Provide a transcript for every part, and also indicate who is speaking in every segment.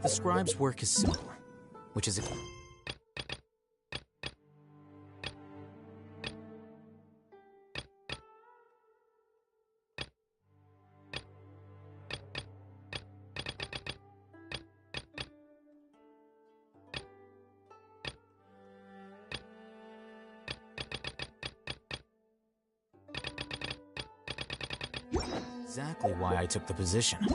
Speaker 1: The scribe's work is simple, which is exactly why I took the position.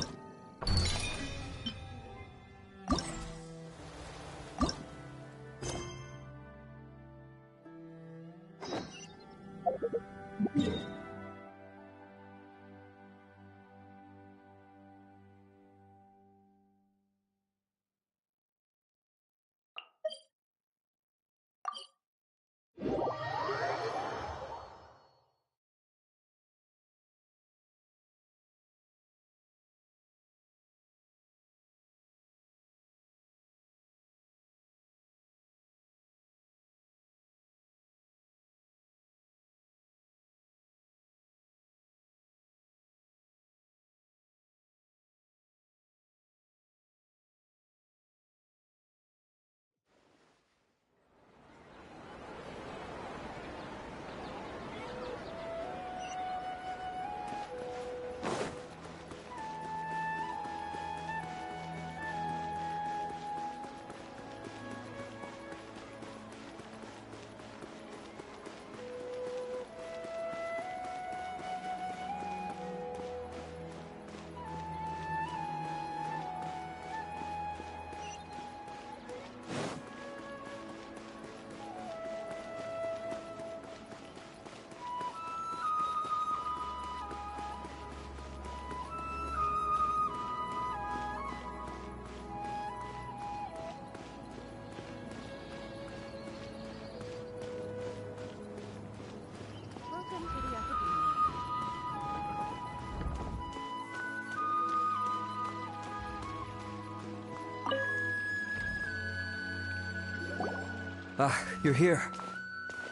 Speaker 2: Ah, you're here.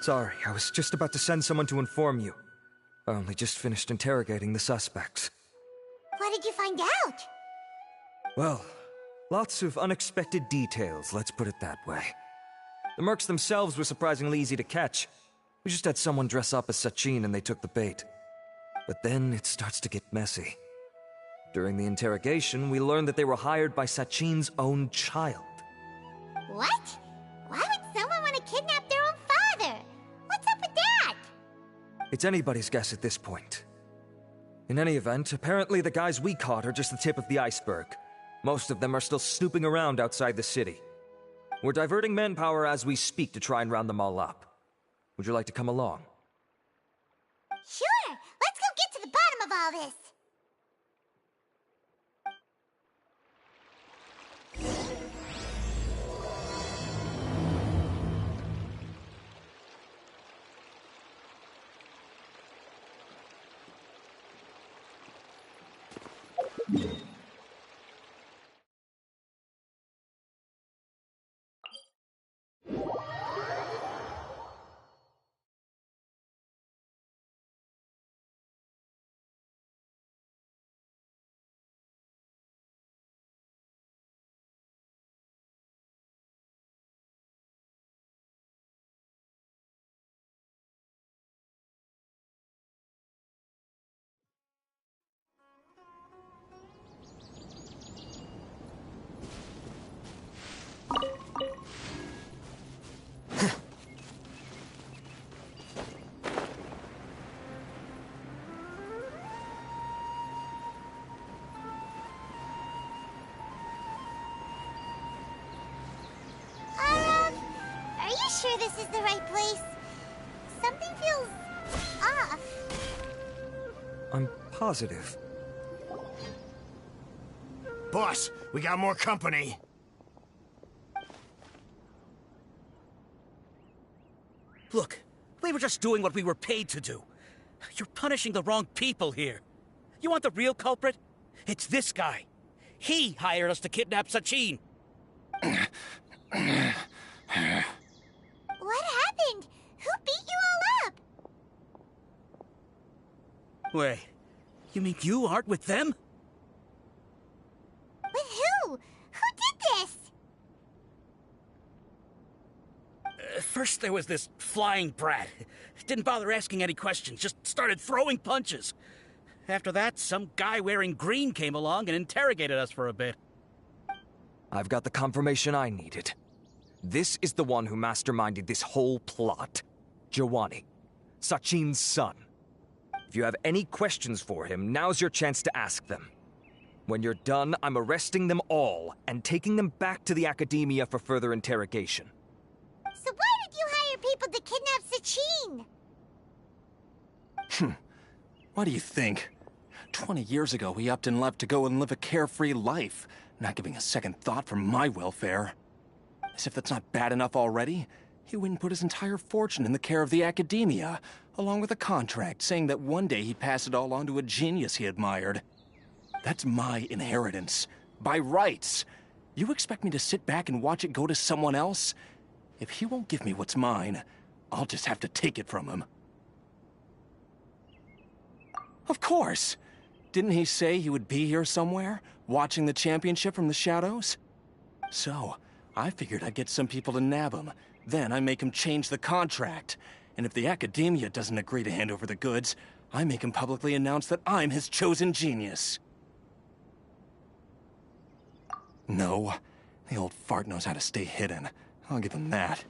Speaker 2: Sorry, I was just about to send someone to inform you. I only just finished interrogating the suspects.
Speaker 3: What did you find out?
Speaker 2: Well, lots of unexpected details, let's put it that way. The mercs themselves were surprisingly easy to catch. We just had someone dress up as Sachin and they took the bait. But then it starts to get messy. During the interrogation, we learned that they were hired by Sachin's own child.
Speaker 3: What? Why would someone want to kidnap their own father? What's up with that?
Speaker 2: It's anybody's guess at this point. In any event, apparently the guys we caught are just the tip of the iceberg. Most of them are still snooping around outside the city. We're diverting manpower as we speak to try and round them all up. Would you like to come along?
Speaker 3: Sure! Let's go get to the bottom of all this! Are you sure this is the right place? Something feels off.
Speaker 2: I'm positive.
Speaker 4: Boss, we got more company.
Speaker 5: Look, we were just doing what we were paid to do. You're punishing the wrong people here. You want the real culprit? It's this guy. He hired us to kidnap Sachin.
Speaker 3: What happened? Who beat you all up?
Speaker 5: Wait, you mean you aren't with them?
Speaker 3: With who? Who did
Speaker 5: First there was this flying brat. Didn't bother asking any questions, just started throwing punches. After that, some guy wearing green came along and interrogated us for a bit.
Speaker 2: I've got the confirmation I needed. This is the one who masterminded this whole plot. Giovanni, Sachin's son. If you have any questions for him, now's your chance to ask them. When you're done, I'm arresting them all and taking them back to the Academia for further interrogation.
Speaker 3: So why did you hire people to kidnap Sachin?
Speaker 6: What do you think? 20 years ago, he upped and left to go and live a carefree life, not giving a second thought for my welfare. As if that's not bad enough already, he went and put his entire fortune in the care of the Academia, along with a contract saying that one day he'd pass it all on to a genius he admired. That's my inheritance, by rights. You expect me to sit back and watch it go to someone else? If he won't give me what's mine, I'll just have to take it from him. Of course! Didn't he say he would be here somewhere, watching the championship from the shadows? So, I figured I'd get some people to nab him. Then I make him change the contract. And if the Academia doesn't agree to hand over the goods, I make him publicly announce that I'm his chosen genius. No, the old fart knows how to stay hidden. I'll give him that.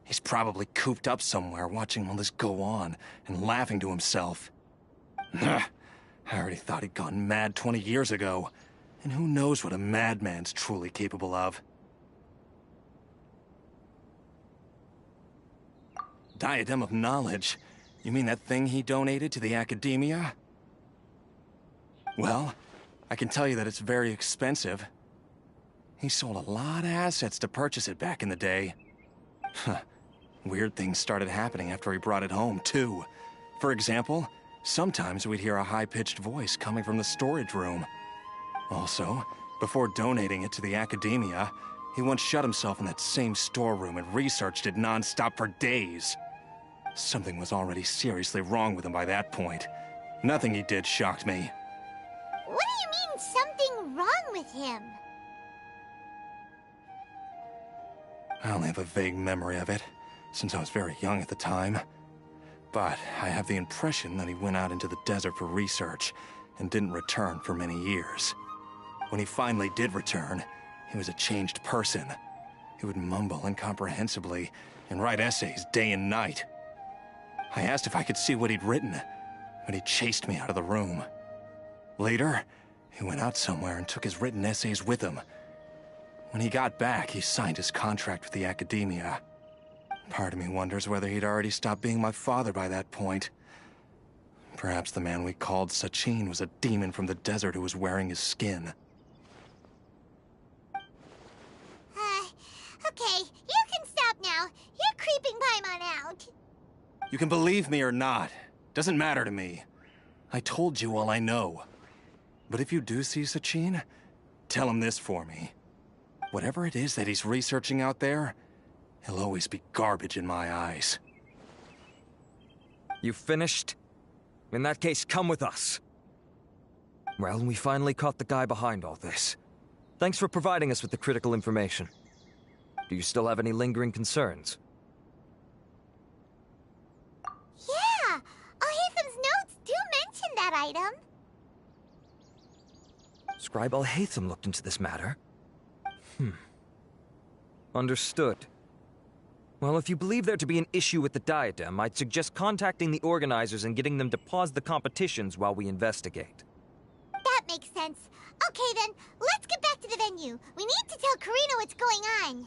Speaker 6: He's probably cooped up somewhere watching all this go on and laughing to himself. I already thought he'd gone mad 20 years ago. And who knows what a madman's truly capable of. Diadem of Knowledge? You mean that thing he donated to the Academia? Well, I can tell you that it's very expensive. He sold a lot of assets to purchase it back in the day. Weird things started happening after he brought it home, too. For example, sometimes we'd hear a high-pitched voice coming from the storage room. Also, before donating it to the Academia, he once shut himself in that same storeroom and researched it non-stop for days. Something was already seriously wrong with him by that point. Nothing he did shocked me.
Speaker 3: What do you mean, something wrong with him?
Speaker 6: I only have a vague memory of it, since I was very young at the time. But I have the impression that he went out into the desert for research and didn't return for many years. When he finally did return, he was a changed person. He would mumble incomprehensibly and write essays day and night. I asked if I could see what he'd written, but he chased me out of the room. Later, he went out somewhere and took his written essays with him. When he got back, he signed his contract with the Academia. Part of me wonders whether he'd already stopped being my father by that point. Perhaps the man we called Sachin was a demon from the desert who was wearing his skin.
Speaker 3: Okay, you can stop now. You're creeping Paimon out.
Speaker 6: You can believe me or not. Doesn't matter to me. I told you all I know. But if you do see Sachin, tell him this for me. Whatever it is that he's researching out there, he'll always be garbage in my eyes.
Speaker 2: You finished? In that case, come with us. Well, we finally caught the guy behind all this. Thanks for providing us with the critical information. Do you still have any lingering concerns?
Speaker 3: Yeah, Al-Haytham's notes do mention that item.
Speaker 2: Scribe Al-Haytham looked into this matter. Understood. Well, if you believe there to be an issue with the diadem, I'd suggest contacting the organizers and getting them to pause the competitions while we investigate.
Speaker 3: That makes sense. Okay then, let's get back to the venue. We need to tell Karina what's going on.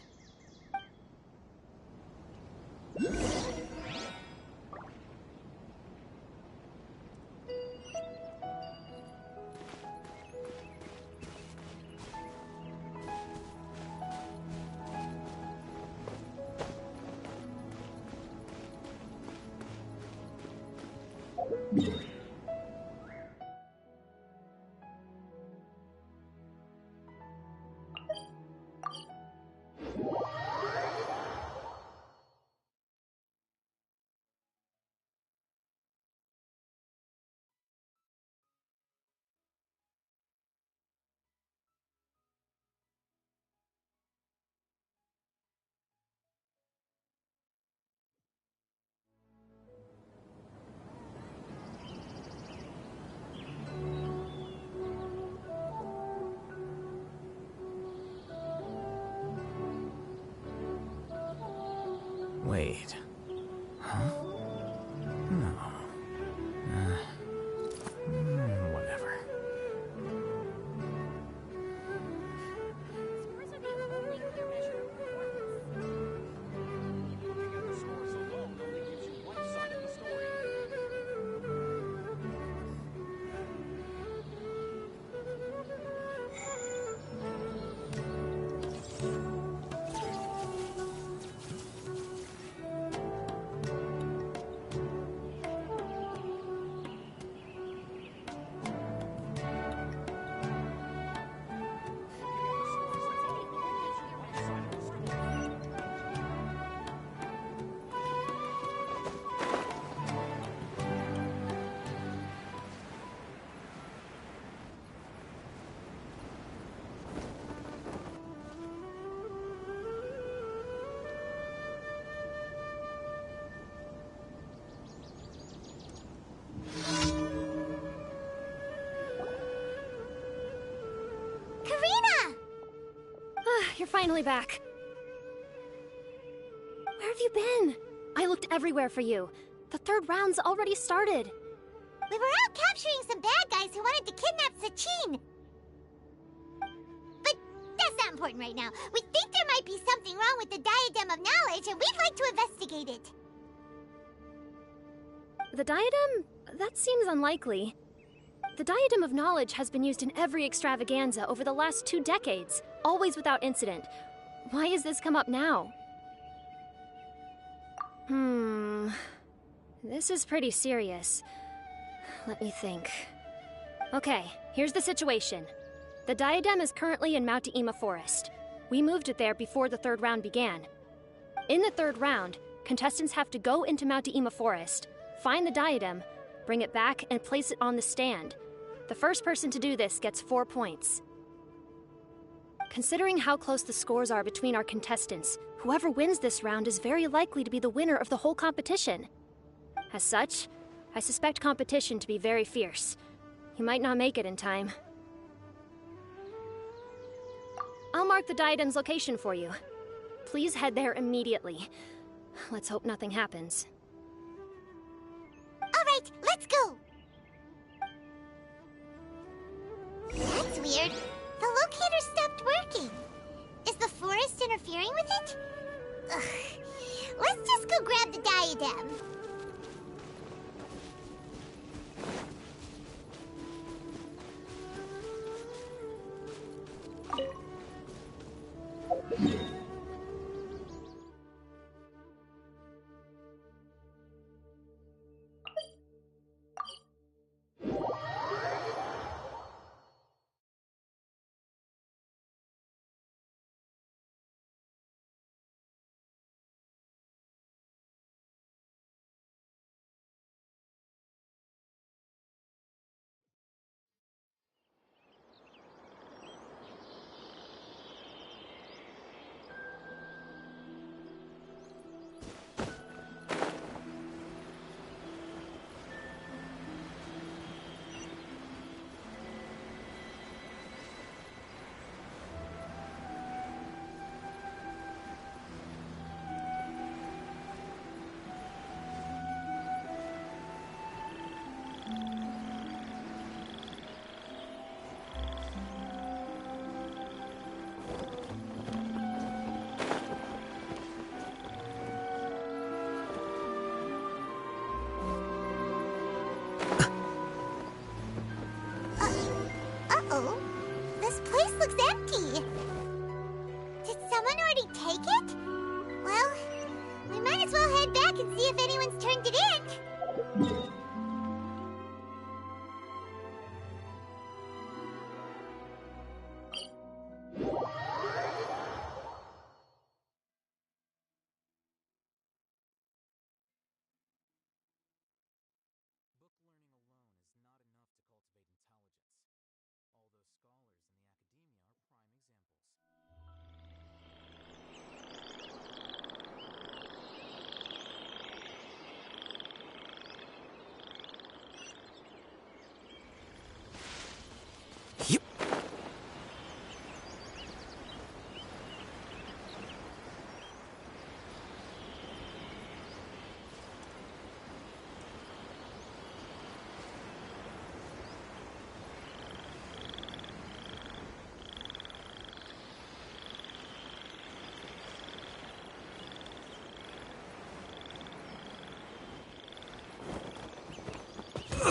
Speaker 1: Wait. Huh? No. Whatever.
Speaker 7: You're finally back. Where have you been? I looked everywhere for you. The third round's already started.
Speaker 3: We were out capturing some bad guys who wanted to kidnap Sachin. But that's not important right now. We think there might be something wrong with the Diadem of Knowledge, and we'd like to investigate it.
Speaker 7: The Diadem? That seems unlikely. The Diadem of Knowledge has been used in every extravaganza over the last 2 decades, always without incident. Why has this come up now? This is pretty serious. Let me think. Okay, here's the situation. The Diadem is currently in Mount Ima Forest. We moved it there before the third round began. In the third round, contestants have to go into Mount Ima Forest, find the Diadem, bring it back, and place it on the stand. The first person to do this gets 4 points. Considering how close the scores are between our contestants, whoever wins this round is very likely to be the winner of the whole competition. As such, I suspect competition to be very fierce. You might not make it in time. I'll mark the Diadem's location for you. Please head there immediately. Let's hope nothing happens.
Speaker 3: All right, let's go. That's weird. The locator stopped working. Is the forest interfering with it? Ugh. Let's just go grab the Diadem. Uh-oh. This place looks empty. Did someone already take it? Well, we might as well head back and see if anyone's turned it in.
Speaker 1: Book learning alone is not enough to cultivate intelligence, although scholars in the academia are prime examples.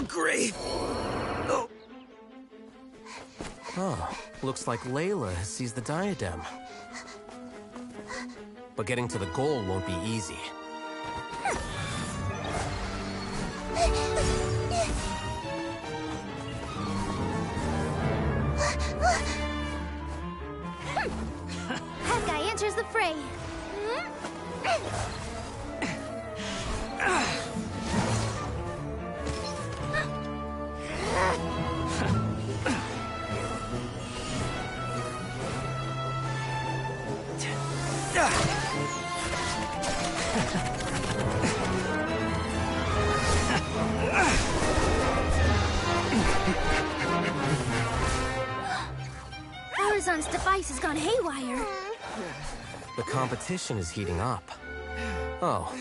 Speaker 5: agree. Oh.
Speaker 8: Oh, looks like Layla has seized the diadem. But getting to the goal won't be easy.
Speaker 3: That guy enters the fray.
Speaker 7: Horizon's device has gone haywire.
Speaker 8: The competition is heating up. Oh.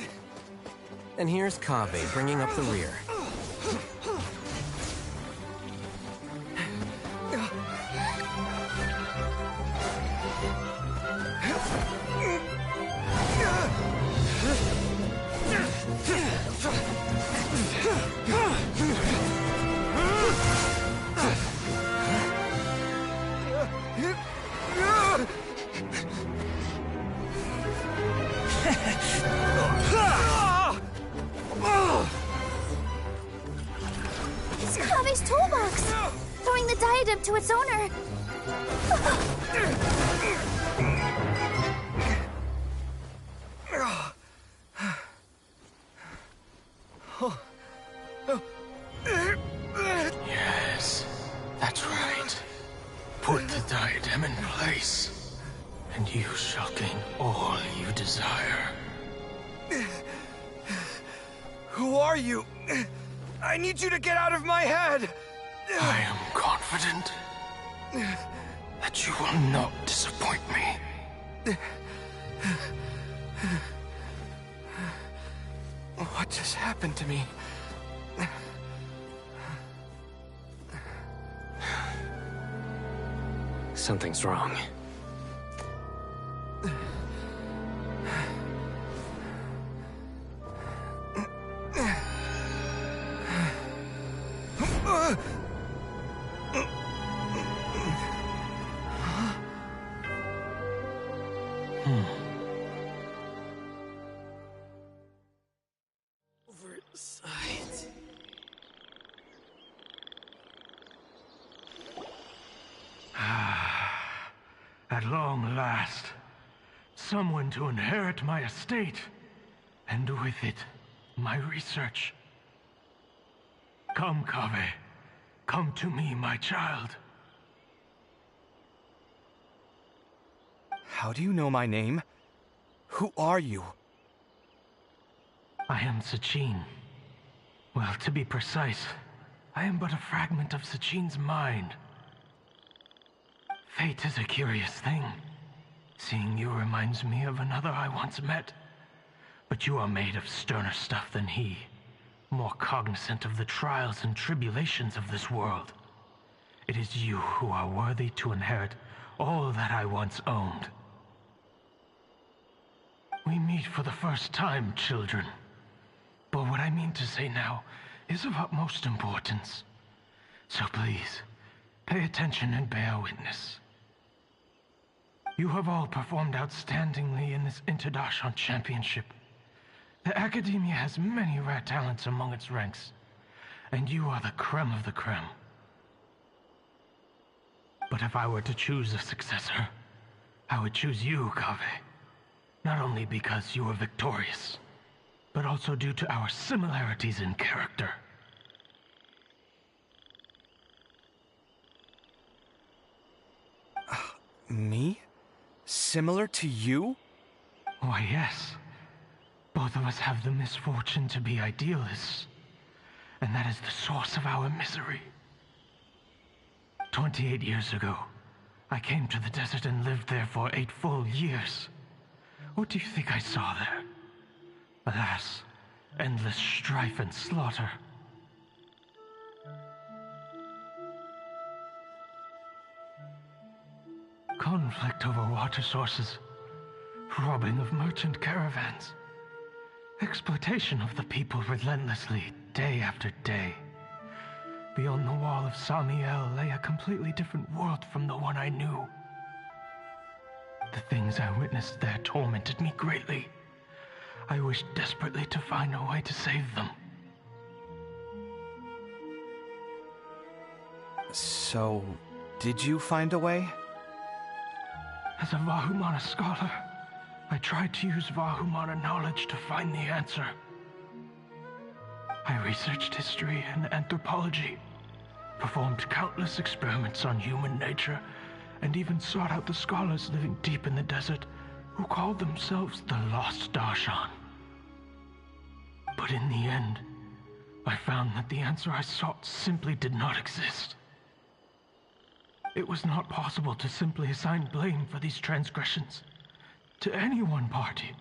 Speaker 8: And here's Kaveh bringing up the rear.
Speaker 3: It's Kaveh's toolbox! Throwing the diadem to its owner!
Speaker 9: Yes, that's right. Put the diadem in place, and you shall gain all you desire.
Speaker 6: Who are you? I need you to get out of my head!
Speaker 9: I am confident that you will not disappoint me.
Speaker 6: What just happened to me?
Speaker 8: Something's wrong.
Speaker 9: Oversight.
Speaker 10: At long last, someone to inherit my estate, and with it, my research. Come, Kaveh. Come to me, my child.
Speaker 6: How do you know my name? Who are you?
Speaker 10: I am Sachin. Well, to be precise, I am but a fragment of Sachin's mind. Fate is a curious thing. Seeing you reminds me of another I once met. But you are made of sterner stuff than he, more cognizant of the trials and tribulations of this world. It is you who are worthy to inherit all that I once owned. We meet for the first time, children. But what I mean to say now is of utmost importance. So please, pay attention and bear witness. You have all performed outstandingly in this Interdarshan Championship. The Academia has many rare talents among its ranks, and you are the creme of the creme. But if I were to choose a successor, I would choose you, Kaveh. Not only because you were victorious, but also due to our similarities in character.
Speaker 6: Me? Similar to you?
Speaker 10: Why, yes. Both of us have the misfortune to be idealists, and that is the source of our misery. 28 years ago, I came to the desert and lived there for 8 full years. What do you think I saw there? Alas, endless strife and slaughter. Conflict over water sources, robbing of merchant caravans, exploitation of the people relentlessly, day after day, Beyond the wall of Samiel lay a completely different world from the one I knew. The things I witnessed there tormented me greatly. I wished desperately to find a way to save them.
Speaker 11: So, did you find a way?
Speaker 10: As a Vahumana scholar, I tried to use Vahumana knowledge to find the answer. I researched history and anthropology, performed countless experiments on human nature, and even sought out the scholars living deep in the desert who called themselves the Lost Darshan. But in the end, I found that the answer I sought simply did not exist. It was not possible to simply assign blame for these transgressions to any one party,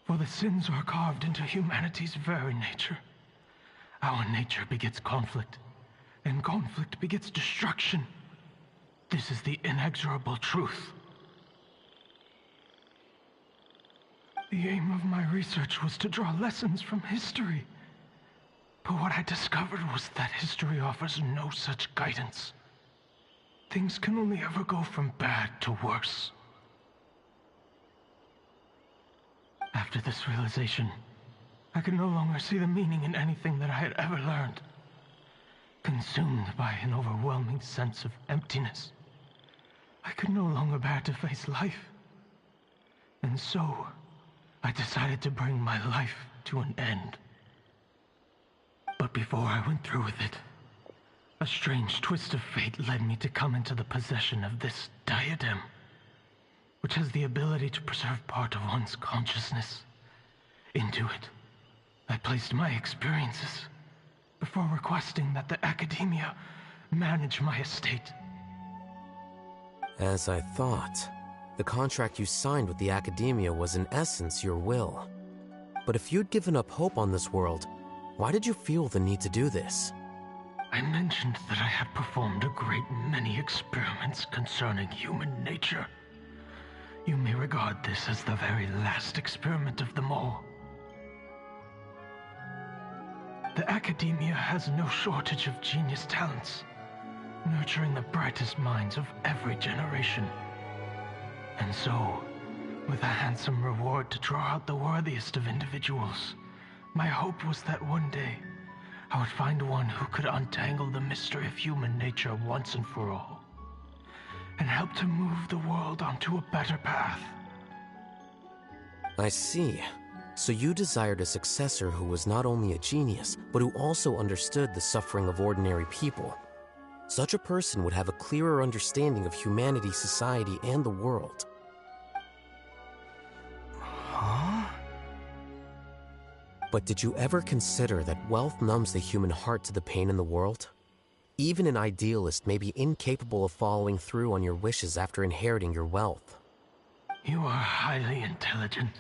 Speaker 10: for the sins are carved into humanity's very nature. Our nature begets conflict, and conflict begets destruction. This is the inexorable truth. The aim of my research was to draw lessons from history. But what I discovered was that history offers no such guidance. Things can only ever go from bad to worse. After this realization, I could no longer see the meaning in anything that I had ever learned. Consumed by an overwhelming sense of emptiness, I could no longer bear to face life. And so, I decided to bring my life to an end. But before I went through with it, a strange twist of fate led me to come into the possession of this diadem, which has the ability to preserve part of one's consciousness. Into it, I placed my experiences before requesting that the Academia manage my estate.
Speaker 8: As I thought, the contract you signed with the Academia was in essence your will. But if you'd given up hope on this world, why did you feel the need to do this?
Speaker 10: I mentioned that I had performed a great many experiments concerning human nature. You may regard this as the very last experiment of them all. The Academia has no shortage of genius talents, nurturing the brightest minds of every generation. And so, with a handsome reward to draw out the worthiest of individuals, my hope was that one day, I would find one who could untangle the mystery of human nature once and for all, and help to move the world onto a better path.
Speaker 8: I see. So you desired a successor who was not only a genius, but who also understood the suffering of ordinary people. Such a person would have a clearer understanding of humanity, society, and the world.
Speaker 11: Huh?
Speaker 8: But did you ever consider that wealth numbs the human heart to the pain in the world? Even an idealist may be incapable of following through on your wishes after inheriting your wealth.
Speaker 10: You are highly intelligent,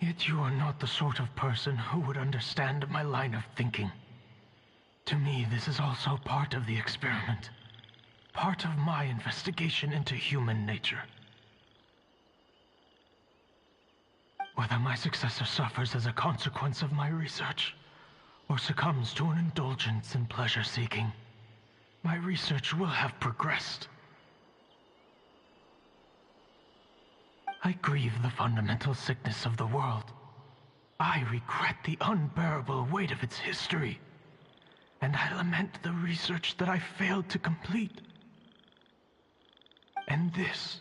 Speaker 10: yet you are not the sort of person who would understand my line of thinking. To me, this is also part of the experiment, part of my investigation into human nature. Whether my successor suffers as a consequence of my research, or succumbs to an indulgence in pleasure-seeking, my research will have progressed. I grieve the fundamental sickness of the world. I regret the unbearable weight of its history, and I lament the research that I failed to complete. And this,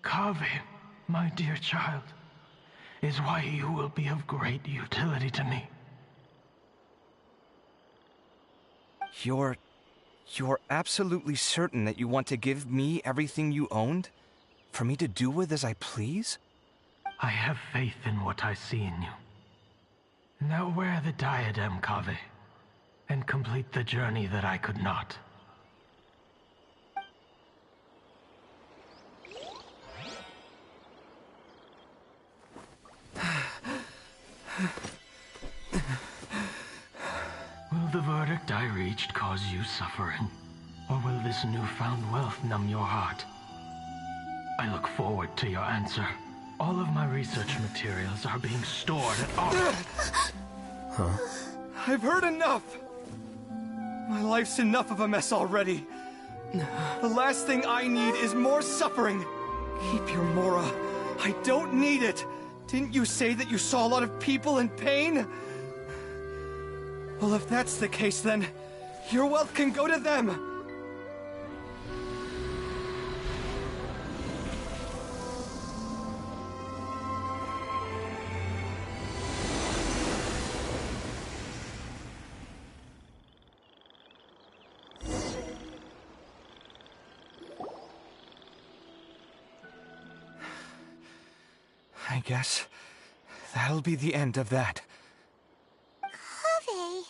Speaker 10: Kaveh, my dear child, is why you will be of great utility to me.
Speaker 11: You're absolutely certain that you want to give me everything you owned? For me to do with as I please?
Speaker 10: I have faith in what I see in you. Now wear the diadem, Kaveh, and complete the journey that I could not. Will the verdict I reached cause you suffering? Or will this newfound wealth numb your heart? I look forward to your answer. All of my research materials are being stored at all.
Speaker 8: Huh?
Speaker 11: I've heard enough!
Speaker 12: My life's enough of a mess already. The last thing I need is more suffering. Keep your Mora. I don't need it. Didn't you say that you saw a lot of people in pain? Well, if that's the case, then your wealth can go to them. I guess that'll be the end of that.
Speaker 3: Kaveh.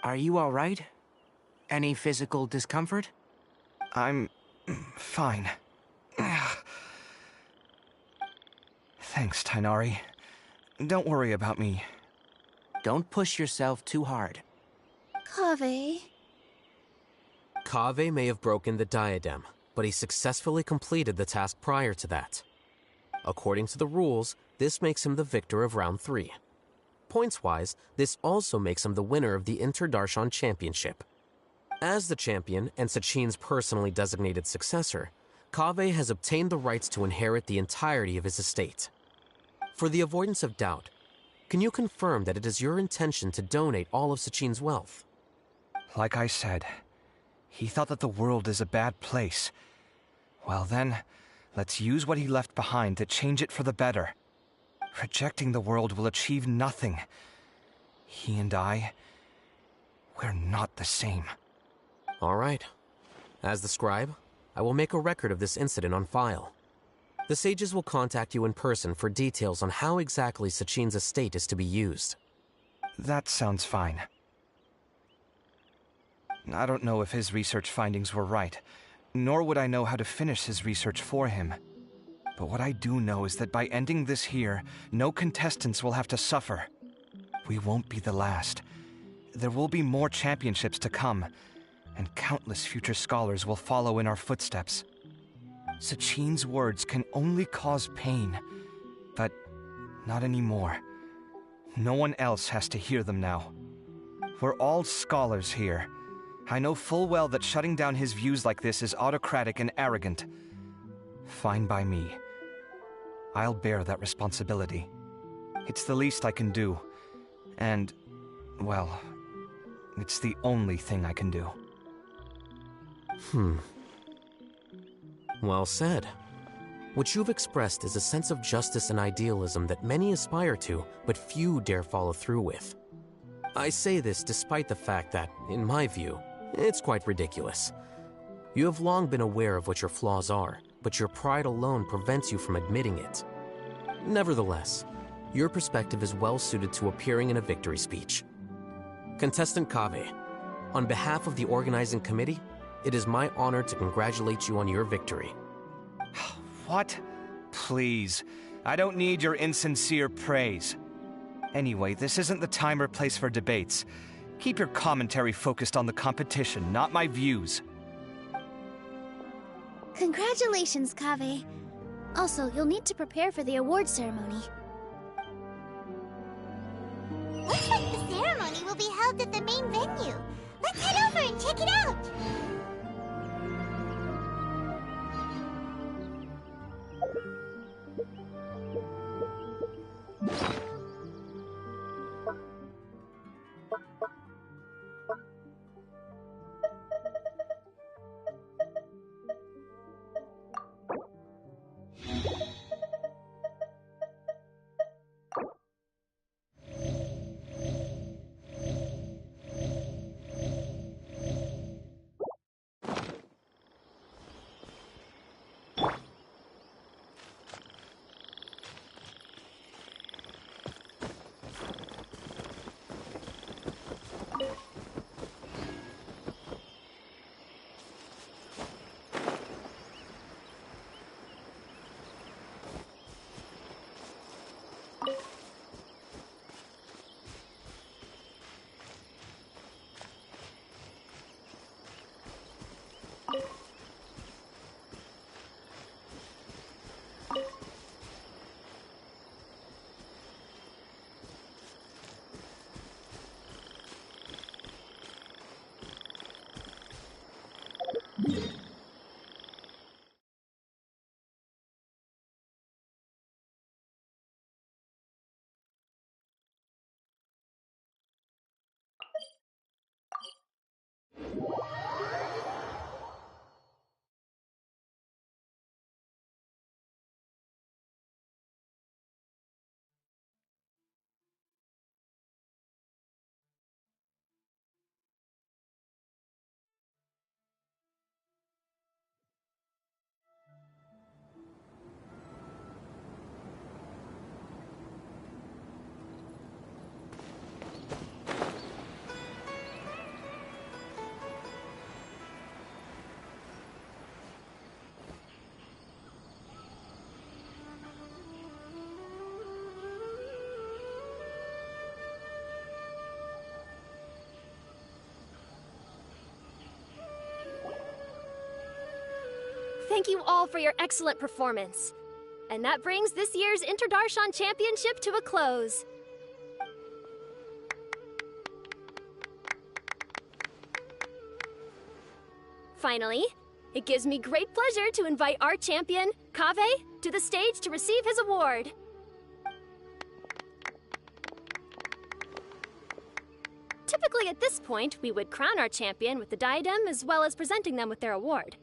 Speaker 11: Are you all right? Any physical discomfort?
Speaker 12: I'm fine. Thanks, Tainari. Don't worry about me.
Speaker 11: Don't push yourself too hard.
Speaker 3: Kaveh.
Speaker 8: Kaveh may have broken the diadem, but he successfully completed the task prior to that. According to the rules, this makes him the victor of round 3. Points-wise, this also makes him the winner of the Inter-Darshan Championship. As the champion and Sachin's personally designated successor, Kaveh has obtained the rights to inherit the entirety of his estate. For the avoidance of doubt, can you confirm that it is your intention to donate all of Sachin's wealth?
Speaker 12: Like I said, he thought that the world is a bad place. Well then, let's use what he left behind to change it for the better. Rejecting the world will achieve nothing. He and I, we're not the same.
Speaker 8: All right. As the scribe, I will make a record of this incident on file. The sages will contact you in person for details on how exactly Sachin's estate is to be used.
Speaker 12: That sounds fine. I don't know if his research findings were right, nor would I know how to finish his research for him. But what I do know is that by ending this here, no contestants will have to suffer. We won't be the last. There will be more championships to come, and countless future scholars will follow in our footsteps. Sachin's words can only cause pain, but not anymore. No one else has to hear them now. We're all scholars here. I know full well that shutting down his views like this is autocratic and arrogant. Fine by me. I'll bear that responsibility. It's the least I can do. And, well, it's the only thing I can do.
Speaker 8: Well said. What you've expressed is a sense of justice and idealism that many aspire to, but few dare follow through with. I say this despite the fact that, in my view, it's quite ridiculous. You have long been aware of what your flaws are, but your pride alone prevents you from admitting it. Nevertheless, your perspective is well suited to appearing in a victory speech. Contestant Kaveh, on behalf of the organizing committee, it is my honor to congratulate you on your victory.
Speaker 12: What? Please. I don't need your insincere praise. Anyway, this isn't the time or place for debates. Keep your commentary focused on the competition, not my views.
Speaker 3: Congratulations, Kaveh. Also, you'll need to prepare for the award ceremony. Looks like the ceremony will be held at the main venue. Let's head over and check it out!
Speaker 7: thank you all for your excellent performance. And that brings this year's Interdarshan Championship to a close. Finally, it gives me great pleasure to invite our champion, Kaveh, to the stage to receive his award. Typically at this point, we would crown our champion with the diadem as well as presenting them with their award.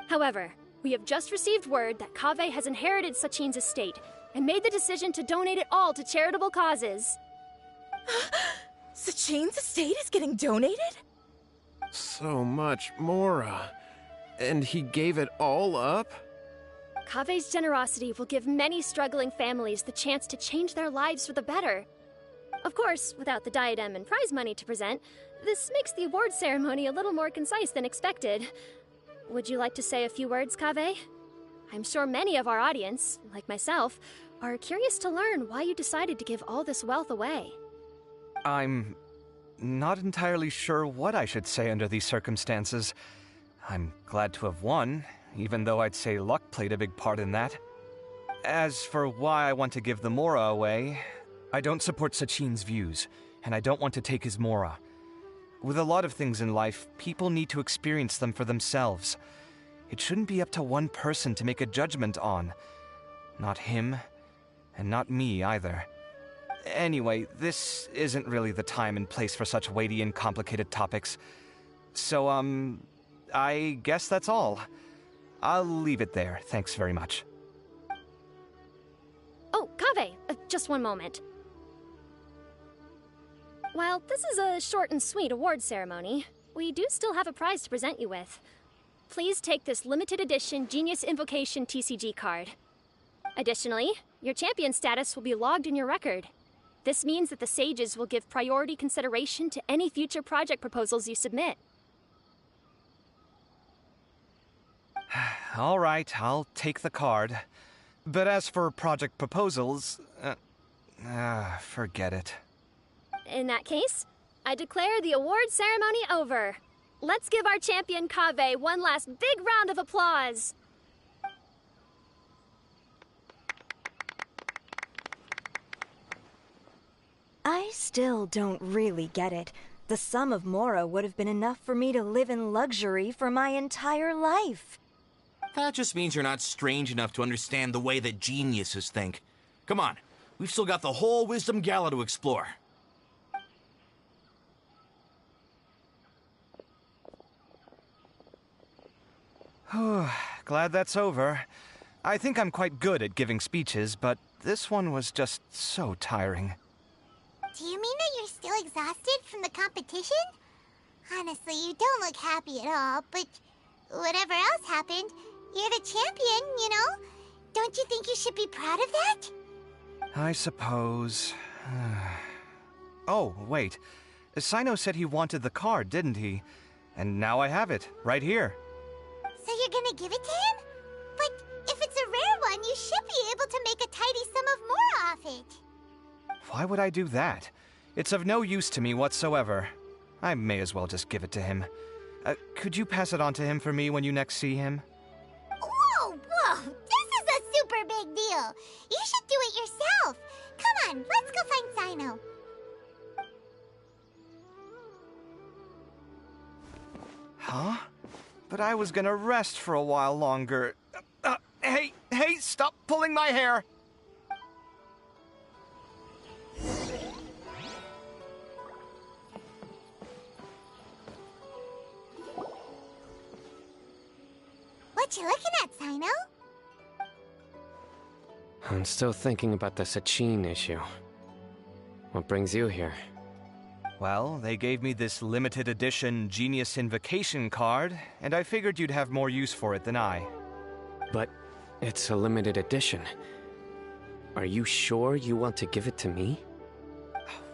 Speaker 7: However, we have just received word that Kaveh has inherited Sachin's estate and made the decision to donate it all to charitable causes.
Speaker 13: Sachin's estate is getting donated?
Speaker 14: So much, Mora. And he gave it all up?
Speaker 7: Kaveh's generosity will give many struggling families the chance to change their lives for the better. Of course, without the diadem and prize money to present, this makes the award ceremony a little more concise than expected. Would you like to say a few words, Kaveh? I'm sure many of our audience, like myself, are curious to learn why you decided to give all this wealth away.
Speaker 12: I'm not entirely sure what I should say under these circumstances. I'm glad to have won, even though I'd say luck played a big part in that. As for why I want to give the Mora away, I don't support Sachin's views, and I don't want to take his Mora. With a lot of things in life, people need to experience them for themselves. It shouldn't be up to one person to make a judgment on. Not him, and not me either. Anyway, this isn't really the time and place for such weighty and complicated topics. So, I guess that's all. I'll leave it there. Thanks very much.
Speaker 7: Oh, Kaveh, just one moment. While this is a short and sweet award ceremony, we do still have a prize to present you with. Please take this limited edition Genius Invocation TCG card. Additionally, your champion status will be logged in your record. This means that the Sages will give priority consideration to any future project proposals you submit.
Speaker 12: All right, I'll take the card. But as for project proposals, forget it.
Speaker 7: In that case, I declare the award ceremony over. Let's give our champion Kaveh one last big round of applause.
Speaker 13: I still don't really get it. The sum of Mora would have been enough for me to live in luxury for my entire life.
Speaker 15: That just means you're not strange enough to understand the way that geniuses think. Come on, we've still got the whole Wisdom Gala to explore.
Speaker 12: Glad that's over. I think I'm quite good at giving speeches, but this one was just so tiring.
Speaker 3: Do you mean that you're still exhausted from the competition? Honestly, you don't look happy at all, but whatever else happened, you're the champion, you know? Don't you think you should be proud of that?
Speaker 12: I suppose. Oh, wait. Sino said he wanted the card, didn't he? And now I have it, right here.
Speaker 3: So you're gonna give it to him? But if it's a rare one, you should be able to make a tidy sum of Mora off it.
Speaker 12: Why would I do that? It's of no use to me whatsoever. I may as well just give it to him. Could you pass it on to him for me when you next see him?
Speaker 3: Whoa, whoa! This is a super big deal! You should do it yourself! Come on, let's go find Sino.
Speaker 12: Huh? But I was gonna rest for a while longer. Hey, stop pulling my hair!
Speaker 3: What you looking at, Sino?
Speaker 8: I'm still thinking about the Sachin issue. What brings you here?
Speaker 12: Well, they gave me this limited edition Genius Invocation card, and I figured you'd have more use for it than I.
Speaker 8: But it's a limited edition. Are you sure you want to give it to me?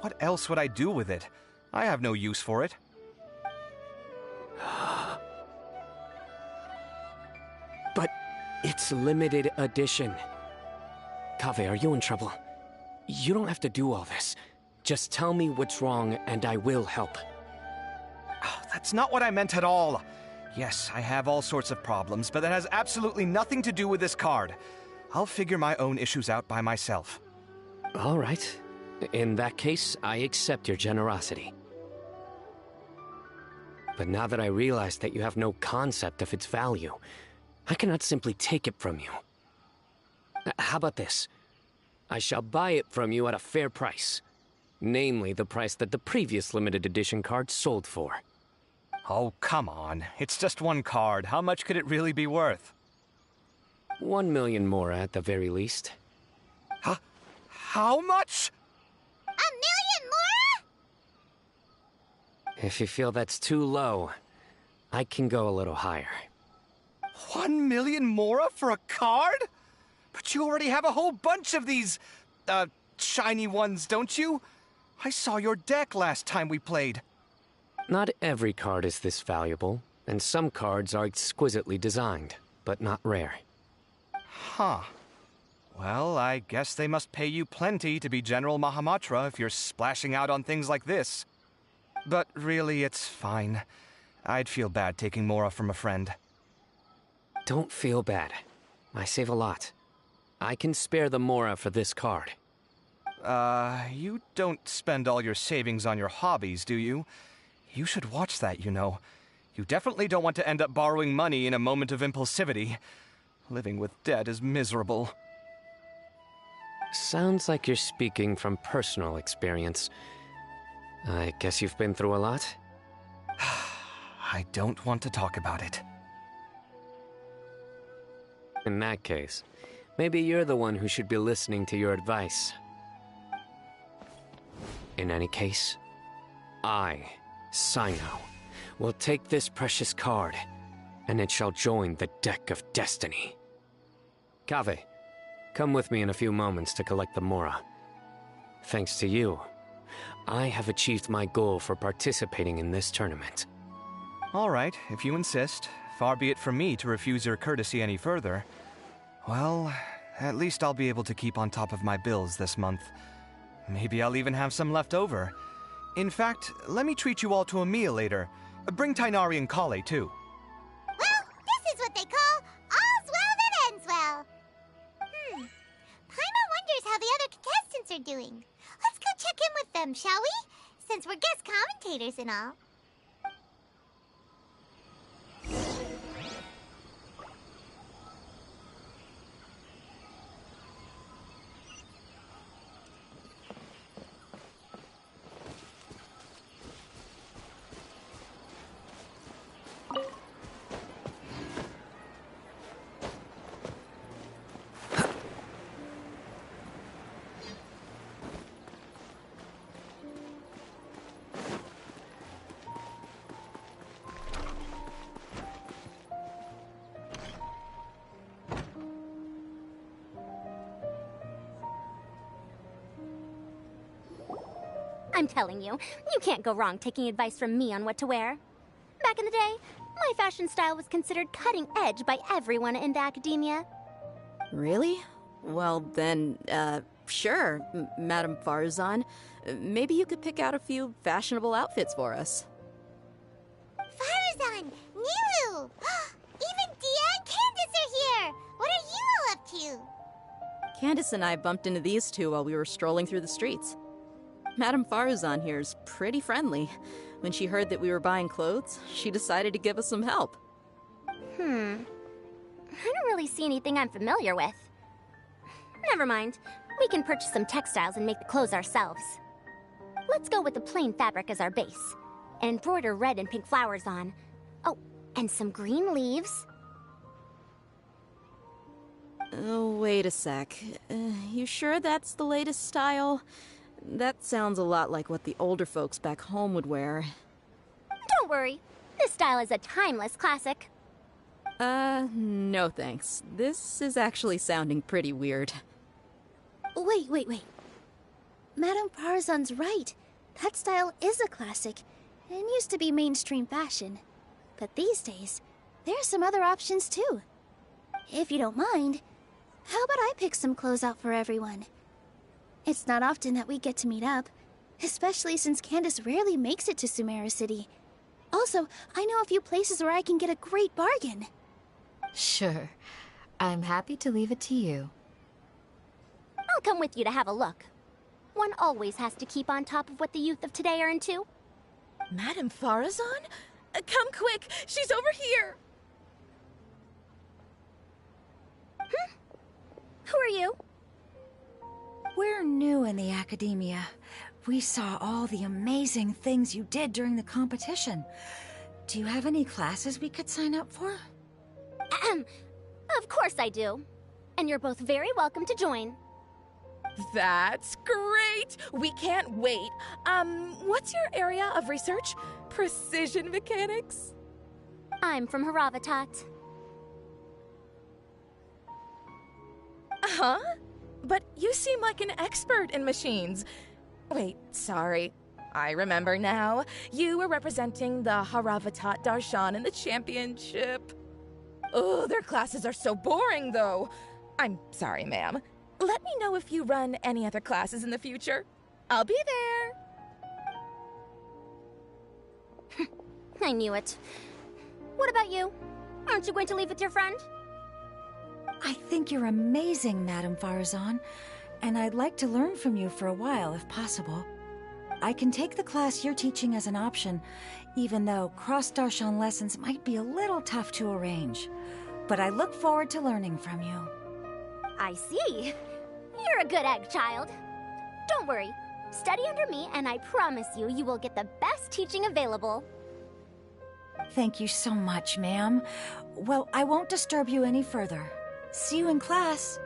Speaker 12: What else would I do with it? I have no use for it.
Speaker 8: But it's limited edition. Kaveh, are you in trouble? You don't have to do all this. Just tell me what's wrong and I will help.
Speaker 12: That's not what I meant at all. Yes, I have all sorts of problems, but that has absolutely nothing to do with this card. I'll figure my own issues out by myself.
Speaker 16: All right. In that case, I accept your generosity. But now that I realize that you have no concept of its value, I cannot simply take it from you. How about this? I shall buy it from you at a fair price. Namely, the price that the previous limited edition card sold for.
Speaker 12: Oh, come on. It's just one card. How much could it really be worth?
Speaker 16: 1 million more at the very least.
Speaker 12: How much?
Speaker 3: 1 million more?
Speaker 16: If you feel that's too low, I can go a little higher.
Speaker 12: 1 million more for a card? But you already have a whole bunch of these, shiny ones, don't you? I saw your deck last time we played.
Speaker 16: Not every card is this valuable, and some cards are exquisitely designed, but not rare.
Speaker 12: Huh. Well, I guess they must pay you plenty to be General Mahamatra if you're splashing out on things like this. But really, it's fine. I'd feel bad taking Mora from a friend.
Speaker 16: Don't feel bad. I save a lot. I can spare the Mora for this card.
Speaker 12: You don't spend all your savings on your hobbies, do you? You should watch that, you know. You definitely don't want to end up borrowing money in a moment of impulsivity. Living with debt is miserable.
Speaker 16: Sounds like you're speaking from personal experience. I guess you've been through a lot?
Speaker 12: I don't want to talk about it.
Speaker 16: In that case, maybe you're the one who should be listening to your advice. In any case, I, Sino, will take this precious card, and it shall join the deck of destiny. Kaveh, come with me in a few moments to collect the Mora. Thanks to you, I have achieved my goal for participating in this tournament.
Speaker 12: All right, if you insist. Far be it from me to refuse your courtesy any further. Well, at least I'll be able to keep on top of my bills this month. Maybe I'll even have some left over. In fact, let me treat you all to a meal later. Bring Tainari and Kale, too.
Speaker 3: Well, this is what they call all's well that ends well. Paimon wonders how the other contestants are doing. Let's go check in with them, shall we? Since we're guest commentators and all.
Speaker 7: I'm telling you, you can't go wrong taking advice from me on what to wear. Back in the day, my fashion style was considered cutting edge by everyone in the academia.
Speaker 17: Really? Well, then, sure, Madame Farzan. Maybe you could pick out a few fashionable outfits for us.
Speaker 3: Farzan! Niru! Even Dia and Candace are here! What are you all up to?
Speaker 17: Candace and I bumped into these two while we were strolling through the streets. Madame Farzan here is pretty friendly. When she heard that we were buying clothes, she decided to give us some help.
Speaker 7: I don't really see anything I'm familiar with. Never mind. We can purchase some textiles and make the clothes ourselves. Let's go with the plain fabric as our base, and embroider red and pink flowers on. Oh, and some green leaves.
Speaker 17: Oh, wait a sec. You sure that's the latest style? That sounds a lot like what the older folks back home would wear.
Speaker 7: Don't worry. This style is a timeless classic.
Speaker 17: No thanks. This is actually sounding pretty weird.
Speaker 18: Wait. Madame Farzan's right. That style is a classic, and used to be mainstream fashion. But these days, there are some other options too. If you don't mind, how about I pick some clothes out for everyone? It's not often that we get to meet up, especially since Candace rarely makes it to Sumeru City. Also, I know a few places where I can get a great bargain.
Speaker 19: Sure. I'm happy to leave it to you.
Speaker 3: I'll come with you to have a look. One always has to keep on top of what the youth of today are into.
Speaker 20: Madame Farazan? Come quick! She's over here!
Speaker 3: Who are you?
Speaker 21: We're new in the academia. We saw all the amazing things you did during the competition. Do you have any classes we could sign up for?
Speaker 3: Of course I do. And you're both very welcome to join.
Speaker 20: That's great! We can't wait. What's your area of research? Precision mechanics?
Speaker 3: I'm from Haravatat.
Speaker 20: Huh? But you seem like an expert in machines. Wait, sorry. I remember now. You were representing the Haravatat Darshan in the championship. Oh, their classes are so boring, though. I'm sorry, ma'am. Let me know if you run any other classes in the future. I'll be there.
Speaker 3: I knew it. What about you? Aren't you going to leave with your friend?
Speaker 21: I think you're amazing, Madame Farazan, and I'd like to learn from you for a while, if possible. I can take the class you're teaching as an option, even though cross-Darshan lessons might be a little tough to arrange. But I look forward to learning from you.
Speaker 3: I see. You're a good egg, child. Don't worry. Study under me, and I promise you, you will get the best teaching available.
Speaker 21: Thank you so much, ma'am. Well, I won't disturb you any further. See you in class.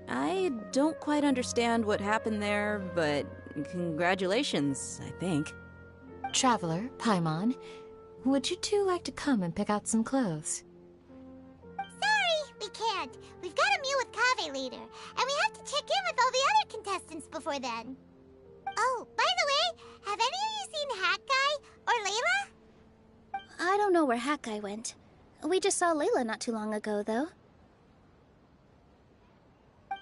Speaker 17: I don't quite understand what happened there, but congratulations, I think.
Speaker 19: Traveler, Paimon, would you two like to come and pick out some clothes?
Speaker 3: Sorry, we can't. We've got a meal with Kaveh later, and we have to check in with all the other contestants before then. Oh, by the way, have any of you seen Hat Guy or Layla?
Speaker 18: I don't know where Hat Guy went. We just saw Layla not too long ago, though.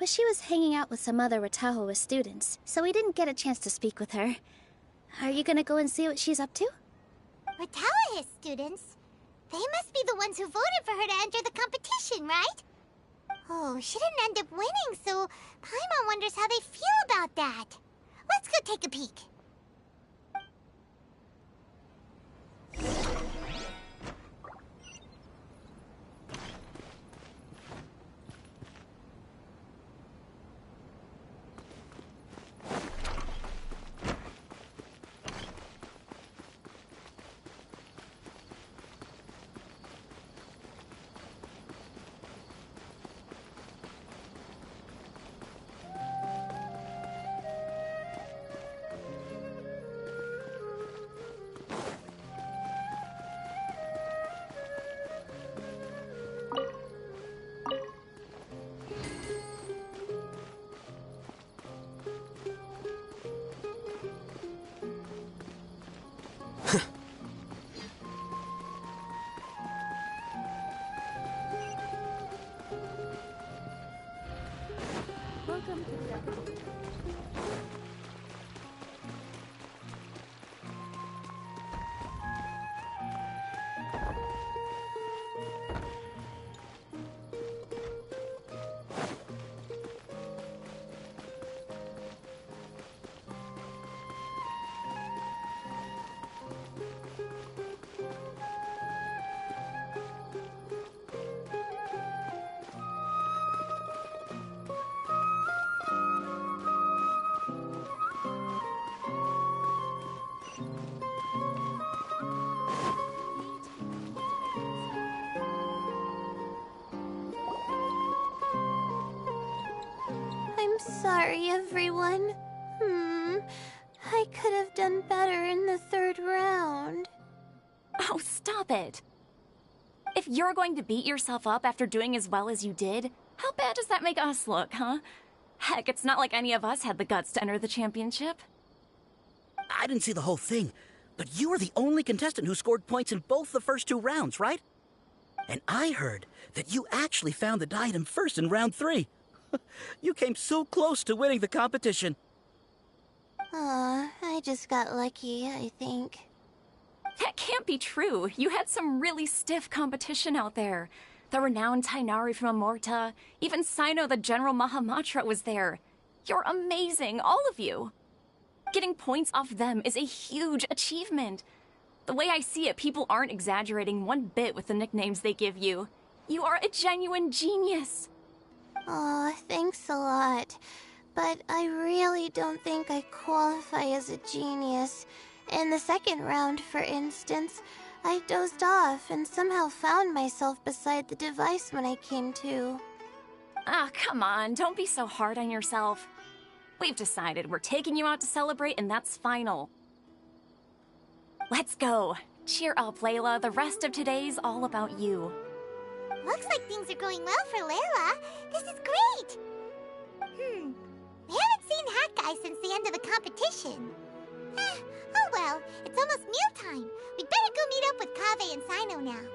Speaker 18: But she was hanging out with some other Ratahoa students, so we didn't get a chance to speak with her. Are you gonna go and see what she's up to?
Speaker 3: Ratahoa students? They must be the ones who voted for her to enter the competition, right? Oh, she didn't end up winning, so Paimon wonders how they feel about that. Let's go take a peek. Welcome to the... I'm sorry, everyone. I could have done better in the third round.
Speaker 22: Oh, stop it. If you're going to beat yourself up after doing as well as you did, how bad does that make us look, huh? Heck, it's not like any of us had the guts to enter the championship.
Speaker 5: I didn't see the whole thing, but you were the only contestant who scored points in both the first two rounds, right? And I heard that you actually found the diadem first in round 3. You came so close to winning the competition.
Speaker 3: I just got lucky, I think.
Speaker 22: That can't be true. You had some really stiff competition out there. The renowned Tainari from Amorta, even Sino the General Mahamatra was there. You're amazing, all of you. Getting points off them is a huge achievement. The way I see it, people aren't exaggerating one bit with the nicknames they give you. You are a genuine genius.
Speaker 3: Aw, thanks a lot. But I really don't think I qualify as a genius. In the second round, for instance, I dozed off and somehow found myself beside the device when I came to.
Speaker 22: Ah, come on, don't be so hard on yourself. We've decided we're taking you out to celebrate, and that's final. Let's go. Cheer up, Layla. The rest of today's all about you.
Speaker 3: Looks like things are going well for Layla. This is great! We haven't seen Hat Guy since the end of the competition. Oh well, it's almost mealtime. We'd better go meet up with Kaveh and Sino now.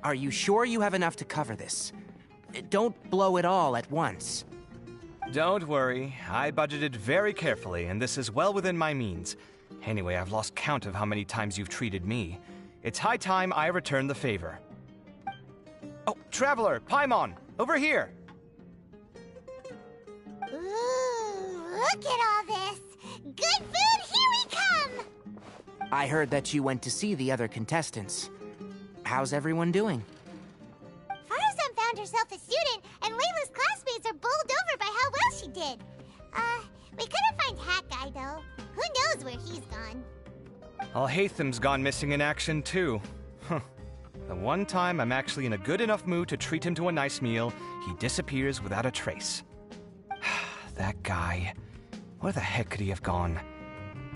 Speaker 2: Are you sure you have enough to cover this? Don't blow it all at once.
Speaker 12: Don't worry. I budgeted very carefully, and this is well within my means. Anyway, I've lost count of how many times you've treated me. It's high time I return the favor. Oh, Traveler, Paimon, over here!
Speaker 3: Ooh, look at all this! Good food, here we come!
Speaker 2: I heard that you went to see the other contestants. How's everyone doing?
Speaker 3: Faruzan found herself a student, and Layla's classmates are bowled over by how well she did. We couldn't find Hat Guy, though. Who knows where he's gone?
Speaker 12: Al-Haytham's gone missing in action, too. Huh. The one time I'm actually in a good enough mood to treat him to a nice meal, he disappears without a trace. That guy. Where the heck could he have gone?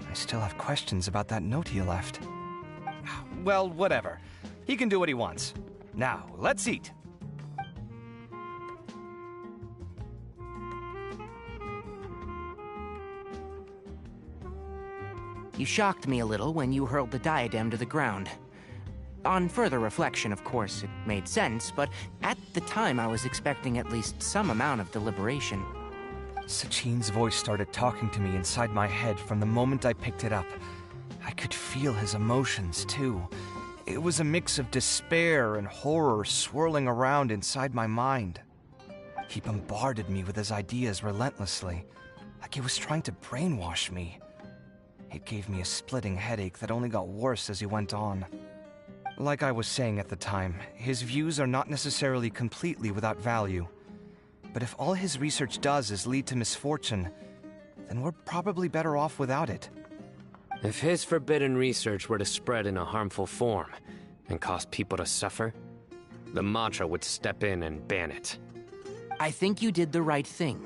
Speaker 12: I still have questions about that note he left. Well, whatever. He can do what he wants. Now, let's eat.
Speaker 2: You shocked me a little when you hurled the diadem to the ground. On further reflection, of course, it made sense, but at the time I was expecting at least some amount of deliberation.
Speaker 12: Sachin's voice started talking to me inside my head from the moment I picked it up. I could feel his emotions, too. It was a mix of despair and horror swirling around inside my mind. He bombarded me with his ideas relentlessly, like he was trying to brainwash me. It gave me a splitting headache that only got worse as he went on. Like I was saying at the time, his views are not necessarily completely without value. But if all his research does is lead to misfortune, then we're probably better off without it.
Speaker 16: If his forbidden research were to spread in a harmful form and cause people to suffer, the Mantra would step in and ban it.
Speaker 2: I think you did the right thing.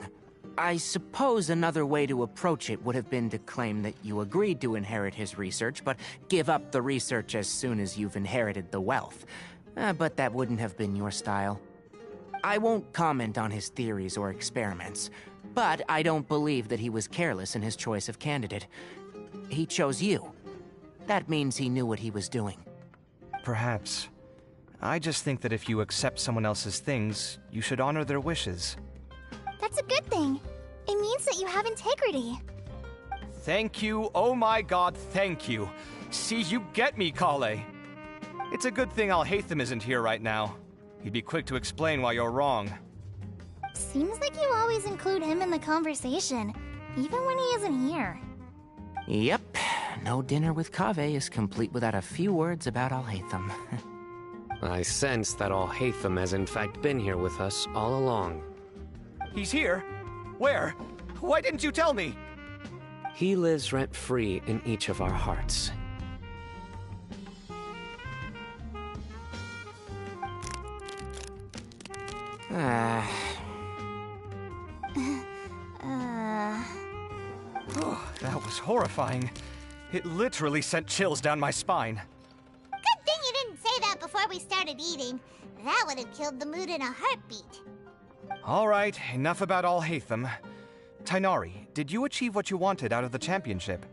Speaker 2: I suppose another way to approach it would have been to claim that you agreed to inherit his research, but give up the research as soon as you've inherited the wealth. But that wouldn't have been your style. I won't comment on his theories or experiments, but I don't believe that he was careless in his choice of candidate. He chose you. That means he knew what he was doing.
Speaker 12: Perhaps. I just think that if you accept someone else's things, you should honor their wishes.
Speaker 3: That's a good thing. It means that you have integrity.
Speaker 12: Thank you, oh my god, thank you. See, you get me, Kale. It's a good thing Alhaitham isn't here right now. He'd be quick to explain why you're wrong.
Speaker 3: Seems like you always include him in the conversation, even when he isn't here.
Speaker 2: Yep. No dinner with Kaveh is complete without a few words about Alhaitham.
Speaker 16: I sense that Alhaitham has in fact been here with us all along.
Speaker 12: He's here? Where? Why didn't you tell me?
Speaker 16: He lives rent-free in each of our hearts.
Speaker 12: That was horrifying. It literally sent chills down my spine.
Speaker 3: Good thing you didn't say that before we started eating. That would have killed the mood in a heartbeat.
Speaker 12: All right, enough about Alhaitham. Tainari, did you achieve what you wanted out of the championship?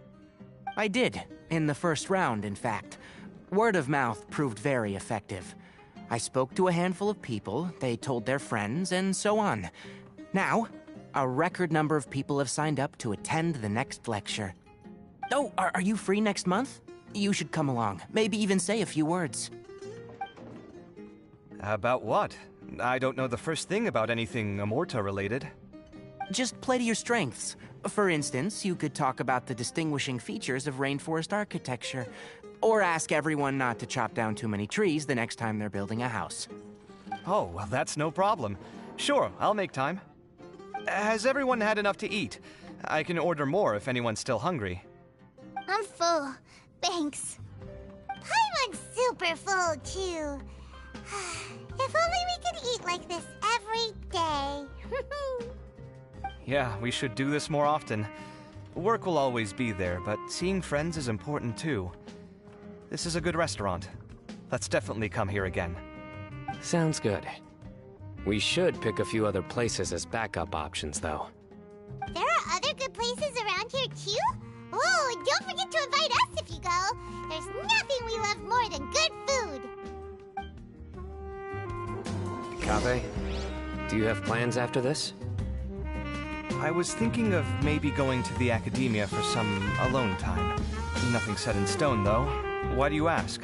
Speaker 2: I did, in the first round, in fact. Word of mouth proved very effective. I spoke to a handful of people, they told their friends, and so on. Now, a record number of people have signed up to attend the next lecture. Oh, are you free next month? You should come along, maybe even say a few words.
Speaker 12: About what? I don't know the first thing about anything Amorta related.
Speaker 2: Just play to your strengths. For instance, you could talk about the distinguishing features of rainforest architecture, or ask everyone not to chop down too many trees the next time they're building a house.
Speaker 12: Oh, well, that's no problem. Sure, I'll make time. Has everyone had enough to eat? I can order more if anyone's still hungry.
Speaker 3: I'm full. Thanks. Paimon's super full, too. If only we could eat like this every day.
Speaker 12: Yeah, we should do this more often. Work will always be there, but seeing friends is important too. This is a good restaurant. Let's definitely come here again.
Speaker 16: Sounds good. We should pick a few other places as backup options, though.
Speaker 3: There are other good places around here, too? Oh, and don't forget to invite us if you go. There's nothing we love more than good food.
Speaker 16: Kaveh, do you have plans after this?
Speaker 12: I was thinking of maybe going to the academia for some alone time. Nothing set in stone, though. Why do you ask?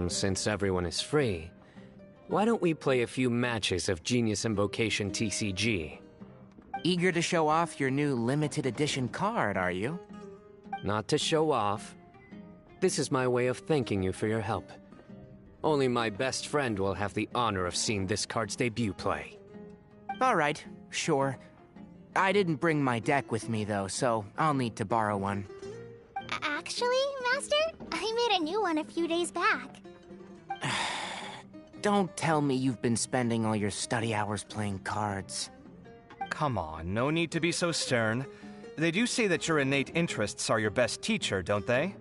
Speaker 16: Since everyone is free, why don't we play a few matches of Genius Invocation TCG?
Speaker 2: Eager to show off your new limited edition card, are you?
Speaker 16: Not to show off. This is my way of thanking you for your help. Only my best friend will have the honor of seeing this card's debut play.
Speaker 2: All right, sure. I didn't bring my deck with me, though, so I'll need to borrow one.
Speaker 3: Actually, Master, I made a new one a few days back.
Speaker 2: Don't tell me you've been spending all your study hours playing cards.
Speaker 12: Come on, no need to be so stern. They do say that your innate interests are your best teacher, don't they?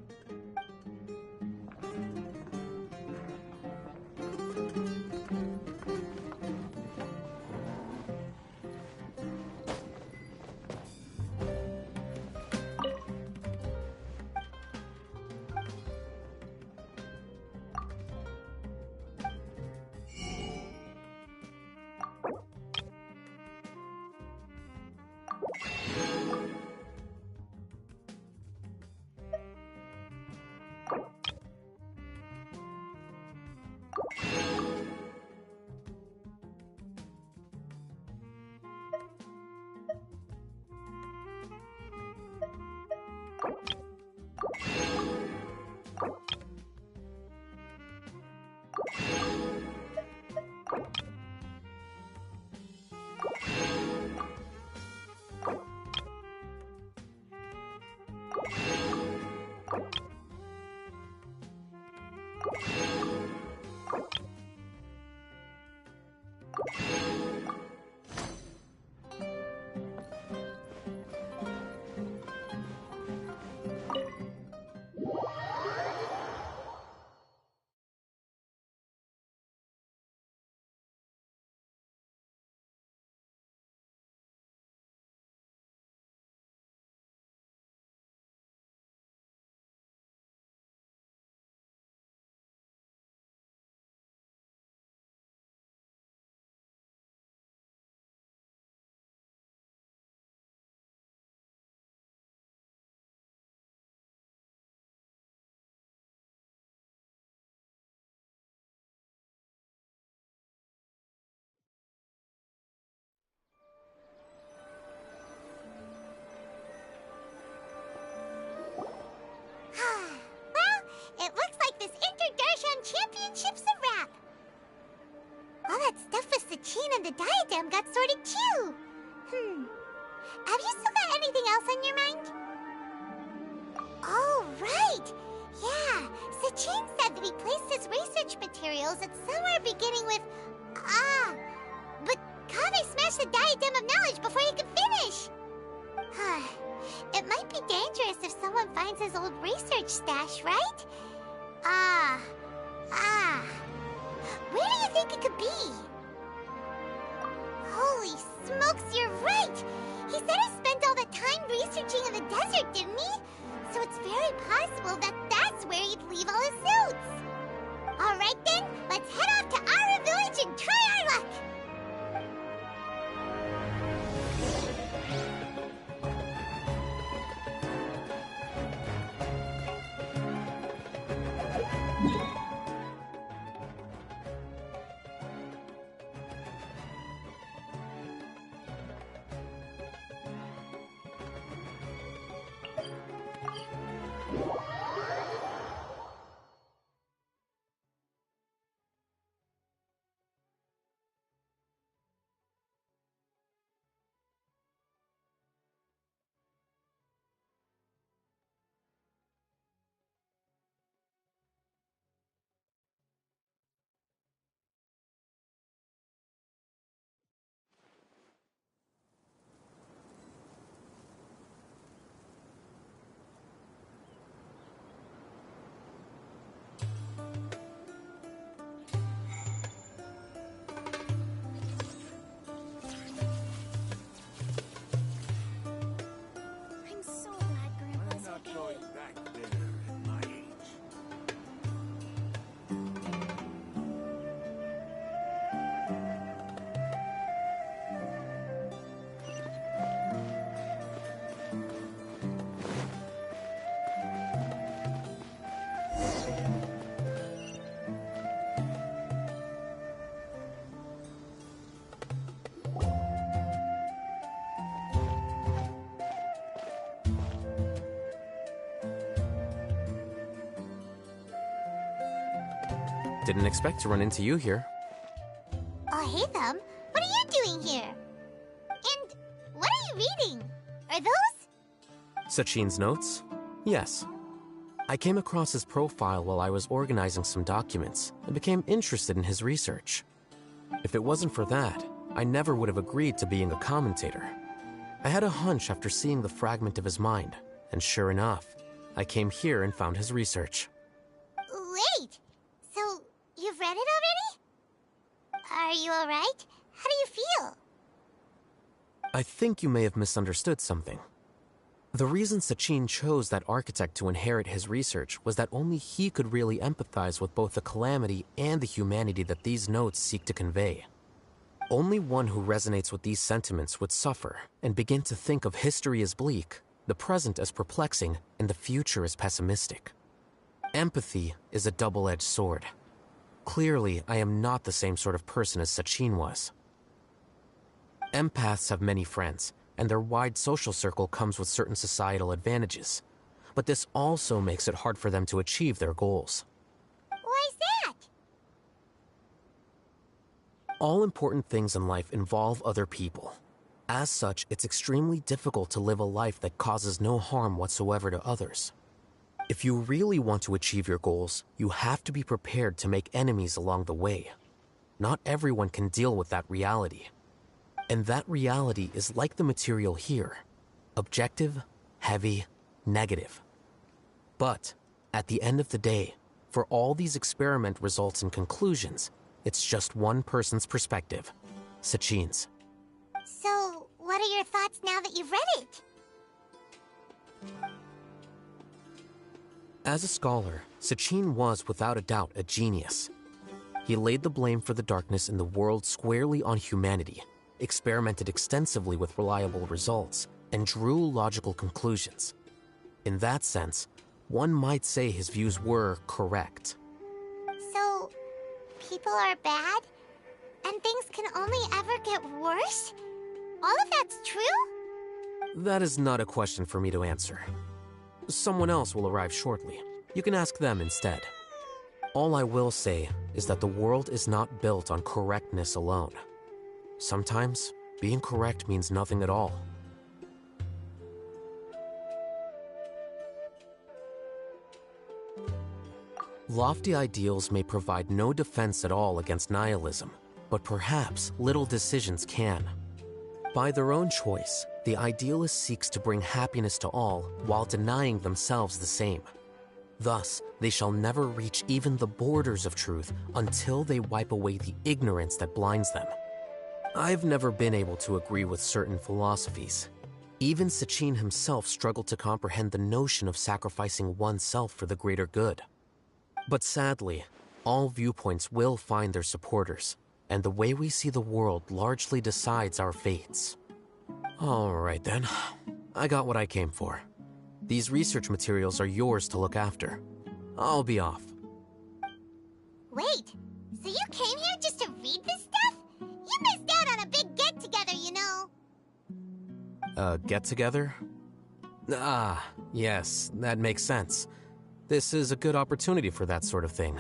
Speaker 3: Well, it looks like this Inter-Darshan Championship's a wrap. All that stuff with Sachin and the diadem got sorted too. Have you still got anything else on your mind? Oh, right. Yeah, Sachin said that he placed his research materials at somewhere beginning with... but Kaveh smashed the diadem of knowledge before he could finish. It might be dangerous if someone finds his old research stash, right? Where do you think it could be? Holy smokes, you're right! He said he spent all the time researching in the desert, didn't he? So it's very possible that that's where he'd leave all his notes. Alright then, let's head off to Ara Village and try our luck!
Speaker 8: Didn't expect to run into you here.
Speaker 3: Oh, hey, Thumb. What are you doing here? And what are you reading? Are those?
Speaker 8: Sachin's notes? Yes. I came across his profile while I was organizing some documents and became interested in his research. If it wasn't for that, I never would have agreed to being a commentator. I had a hunch after seeing the fragment of his mind, and sure enough, I came here and found his research.
Speaker 3: Wait! So, you've read it already? Are you alright? How do you feel?
Speaker 8: I think you may have misunderstood something. The reason Sachin chose that architect to inherit his research was that only he could really empathize with both the calamity and the humanity that these notes seek to convey. Only one who resonates with these sentiments would suffer and begin to think of history as bleak, the present as perplexing, and the future as pessimistic. Empathy is a double-edged sword. Clearly, I am not the same sort of person as Sachin was. Empaths have many friends, and their wide social circle comes with certain societal advantages. But this also makes it hard for them to achieve their goals.
Speaker 3: Why's that?
Speaker 8: All important things in life involve other people. As such, it's extremely difficult to live a life that causes no harm whatsoever to others. If you really want to achieve your goals, you have to be prepared to make enemies along the way. Not everyone can deal with that reality. And that reality is like the material here. Objective, heavy, negative. But, at the end of the day, for all these experiment results and conclusions, it's just one person's perspective. Sachin's.
Speaker 3: So, what are your thoughts now that you've read it?
Speaker 8: As a scholar, Sachin was without a doubt a genius. He laid the blame for the darkness in the world squarely on humanity, experimented extensively with reliable results, and drew logical conclusions. In that sense, one might say his views were correct.
Speaker 3: So, people are bad? And things can only ever get worse? All of that's true?
Speaker 8: That is not a question for me to answer. Someone else will arrive shortly. You can ask them instead. All I will say is that the world is not built on correctness alone. Sometimes, being correct means nothing at all. Lofty ideals may provide no defense at all against nihilism, but perhaps little decisions can. By their own choice, the idealist seeks to bring happiness to all while denying themselves the same. Thus, they shall never reach even the borders of truth until they wipe away the ignorance that blinds them. I've never been able to agree with certain philosophies. Even Sachin himself struggled to comprehend the notion of sacrificing oneself for the greater good. But sadly, all viewpoints will find their supporters, and the way we see the world largely decides our fates. All right then, I got what I came for. These research materials are yours to look after. I'll be off.
Speaker 3: Wait, so you came here just to read this stuff? You missed out on a big get-together, you know.
Speaker 8: Get-together? Ah, yes, that makes sense. This is a good opportunity for that sort of thing.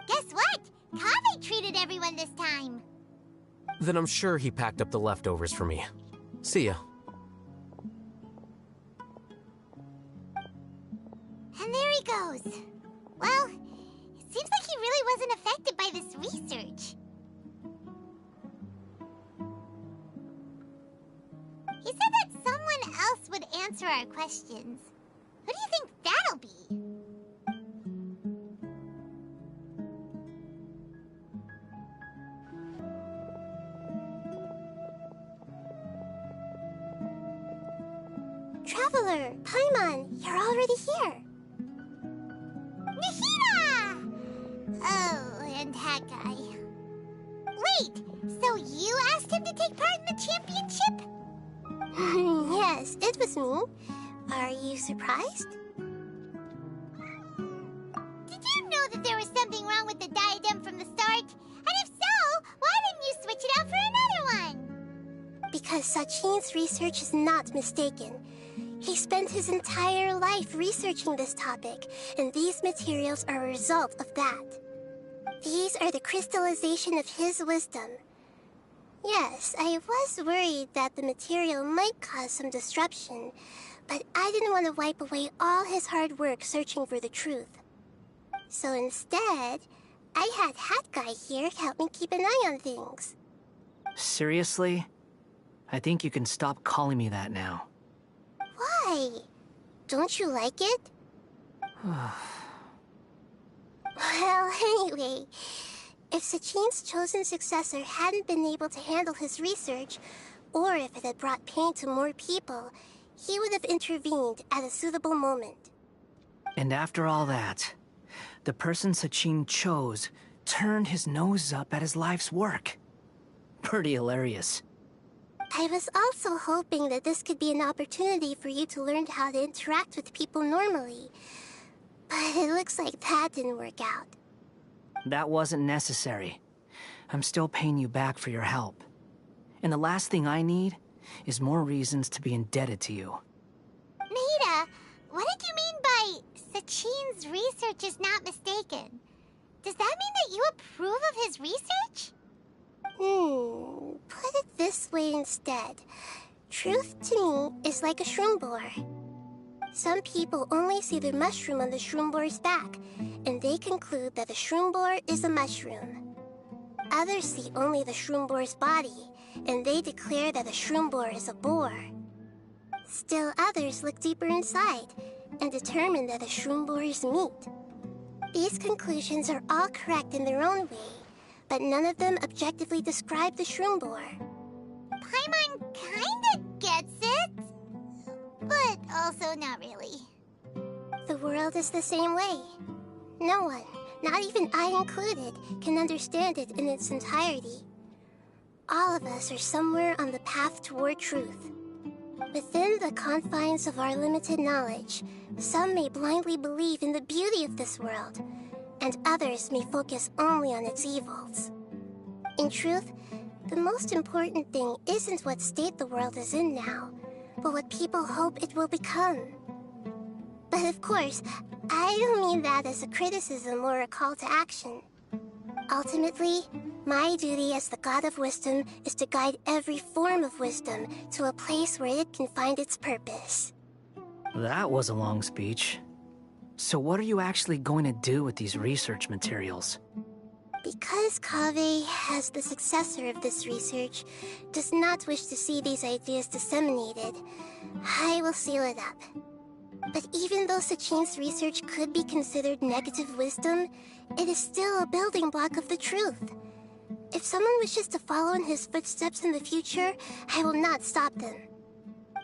Speaker 3: Guess what? Kaveh treated everyone this time.
Speaker 8: Then I'm sure he packed up the leftovers for me. See ya.
Speaker 3: And there he goes. Well, it seems like he really wasn't affected by this research. He said that someone else would answer our questions. Who do you think that'll be? Traveler, Paimon, you're already here. Nihira! Oh, and that guy. Wait, so you asked him to take part in the championship? Yes, it was me. Are you surprised? Did you know that there was something wrong with the diadem from the start? And if so, why didn't you switch it out for another one? Because Sachin's research is not mistaken. He spent his entire life researching this topic, and these materials are a result of that. These are the crystallization of his wisdom. Yes, I was worried that the material might cause some disruption, but I didn't want to wipe away all his hard work searching for the truth. So instead, I had Hat Guy here help me keep an eye on things.
Speaker 1: Seriously? I think you can stop calling me that now.
Speaker 3: Why? Don't you like it? Well, anyway, if Sachin's chosen successor hadn't been able to handle his research, or if it had brought pain to more people, he would have intervened at a suitable moment.
Speaker 1: And after all that, the person Sachin chose turned his nose up at his life's work. Pretty hilarious.
Speaker 3: I was also hoping that this could be an opportunity for you to learn how to interact with people normally. But it looks like that didn't work out.
Speaker 1: That wasn't necessary. I'm still paying you back for your help. And the last thing I need is more reasons to be indebted to you.
Speaker 3: Nahida, what did you mean by Sachin's research is not mistaken? Does that mean that you approve of his research? Put it this way instead. Truth to me is like a shroom boar. Some people only see the mushroom on the shroom boar's back, and they conclude that the shroom boar is a mushroom. Others see only the shroom boar's body, and they declare that the shroom boar is a boar. Still others look deeper inside, and determine that the shroom boar is meat. These conclusions are all correct in their own way, but none of them objectively describe the shroom boar.
Speaker 4: Paimon kinda gets it, but also not really.
Speaker 3: The world is the same way. No one, not even I included, can understand it in its entirety. All of us are somewhere on the path toward truth. Within the confines of our limited knowledge, some may blindly believe in the beauty of this world, and others may focus only on its evils. In truth, the most important thing isn't what state the world is in now, but what people hope it will become. But of course, I don't mean that as a criticism or a call to action. Ultimately, my duty as the God of Wisdom is to guide every form of wisdom to a place where it can find its purpose.
Speaker 1: That was a long speech. So what are you actually going to do with these research materials?
Speaker 3: Because Kaveh, as the successor of this research, does not wish to see these ideas disseminated, I will seal it up. But even though Sachine's research could be considered negative wisdom, it is still a building block of the truth. If someone wishes to follow in his footsteps in the future, I will not stop them.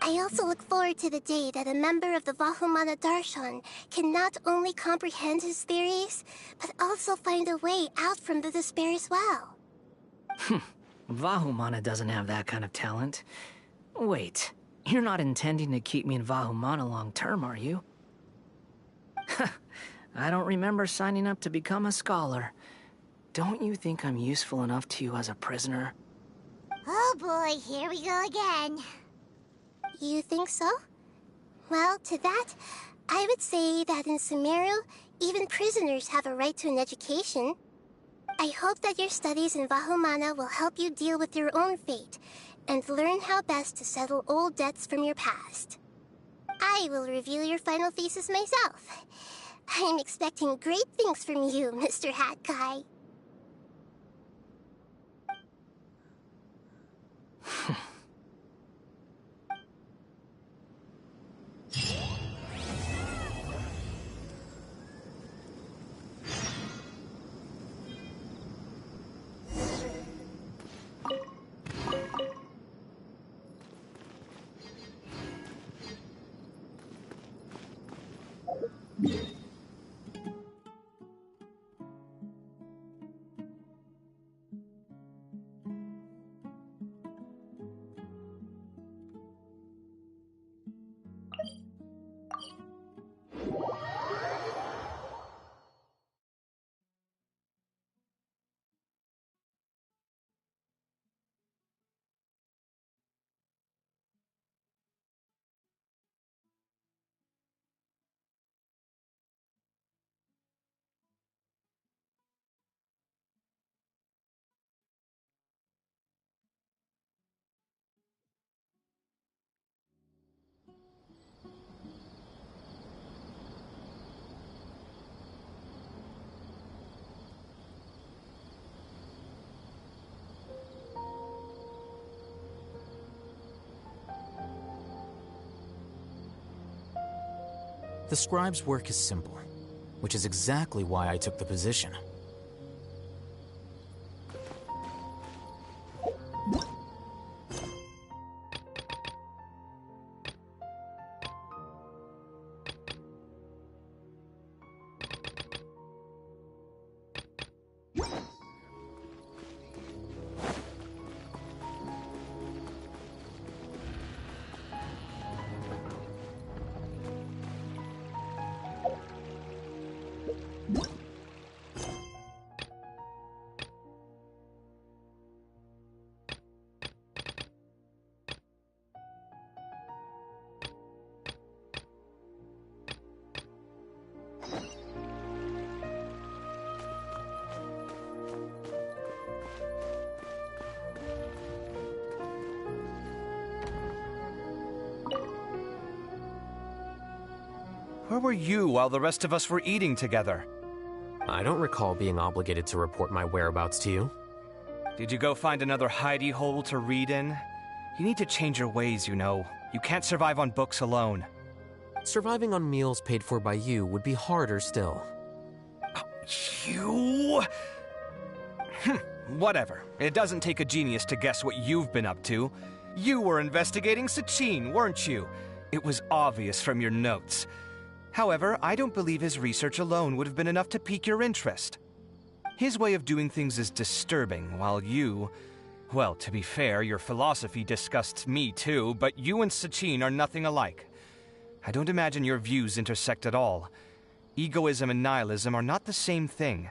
Speaker 3: I also look forward to the day that a member of the Vahumana Darshan can not only comprehend his theories, but also find a way out from the despair as well.
Speaker 1: Vahumana doesn't have that kind of talent. Wait, you're not intending to keep me in Vahumana long term, are you? I don't remember signing up to become a scholar. Don't you think I'm useful enough to you as a prisoner?
Speaker 4: Oh boy, here we go again.
Speaker 3: You think so? Well, to that, I would say that in Sumeru, even prisoners have a right to an education. I hope that your studies in Vahumana will help you deal with your own fate, and learn how best to settle old debts from your past. I will review your final thesis myself. I'm expecting great things from you, Mr. Hat Guy.
Speaker 2: The scribe's work is simple, which is exactly why I took the position.
Speaker 12: Where were you while the rest of us were eating together?
Speaker 8: I don't recall being obligated to report my whereabouts to you.
Speaker 12: Did you go find another hidey hole to read in? You need to change your ways, you know. You can't survive on books alone.
Speaker 8: Surviving on meals paid for by you would be harder still.
Speaker 12: You... Whatever. It doesn't take a genius to guess what you've been up to. You were investigating Sachin, weren't you? It was obvious from your notes. However, I don't believe his research alone would have been enough to pique your interest. His way of doing things is disturbing, while you... Well, to be fair, your philosophy disgusts me too, but you and Sachin are nothing alike. I don't imagine your views intersect at all. Egoism and nihilism are not the same thing.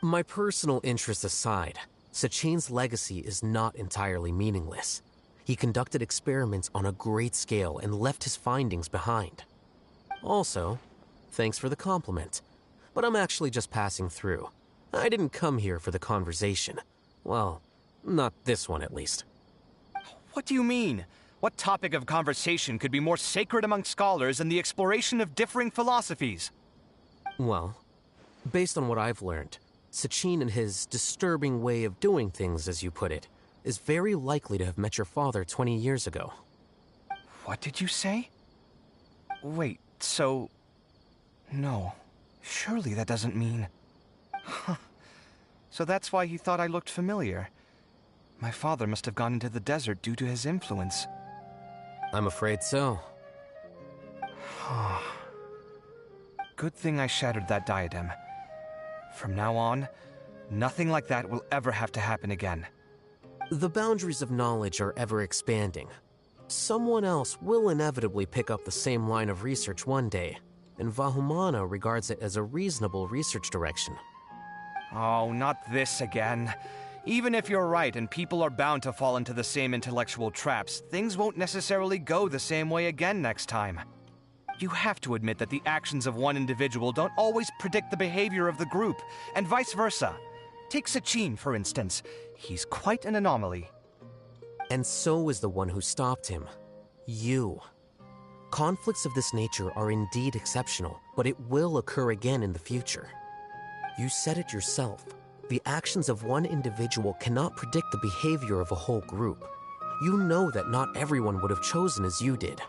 Speaker 8: My personal interests aside, Sachin's legacy is not entirely meaningless. He conducted experiments on a great scale and left his findings behind. Also, thanks for the compliment, but I'm actually just passing through. I didn't come here for the conversation. Well, not this one at least.
Speaker 12: What do you mean? What topic of conversation could be more sacred among scholars than the exploration of differing philosophies?
Speaker 8: Well, based on what I've learned, Sachin and his disturbing way of doing things, as you put it, is very likely to have met your father 20 years ago.
Speaker 12: What did you say? Wait, so... No. Surely that doesn't mean... Huh. So that's why he thought I looked familiar. My father must have gone into the desert due to his influence.
Speaker 8: I'm afraid so.
Speaker 12: Good thing I shattered that diadem. From now on, nothing like that will ever have to happen again.
Speaker 8: The boundaries of knowledge are ever expanding. Someone else will inevitably pick up the same line of research one day, and Vahumana regards it as a reasonable research direction.
Speaker 12: Oh, not this again. Even if you're right and people are bound to fall into the same intellectual traps, things won't necessarily go the same way again next time. You have to admit that the actions of one individual don't always predict the behavior of the group, and vice versa. Take Sachin, for instance. He's quite an anomaly.
Speaker 8: And so is the one who stopped him. You. Conflicts of this nature are indeed exceptional, but it will occur again in the future. You said it yourself. The actions of one individual cannot predict the behavior of a whole group. You know that not everyone would have chosen as you did.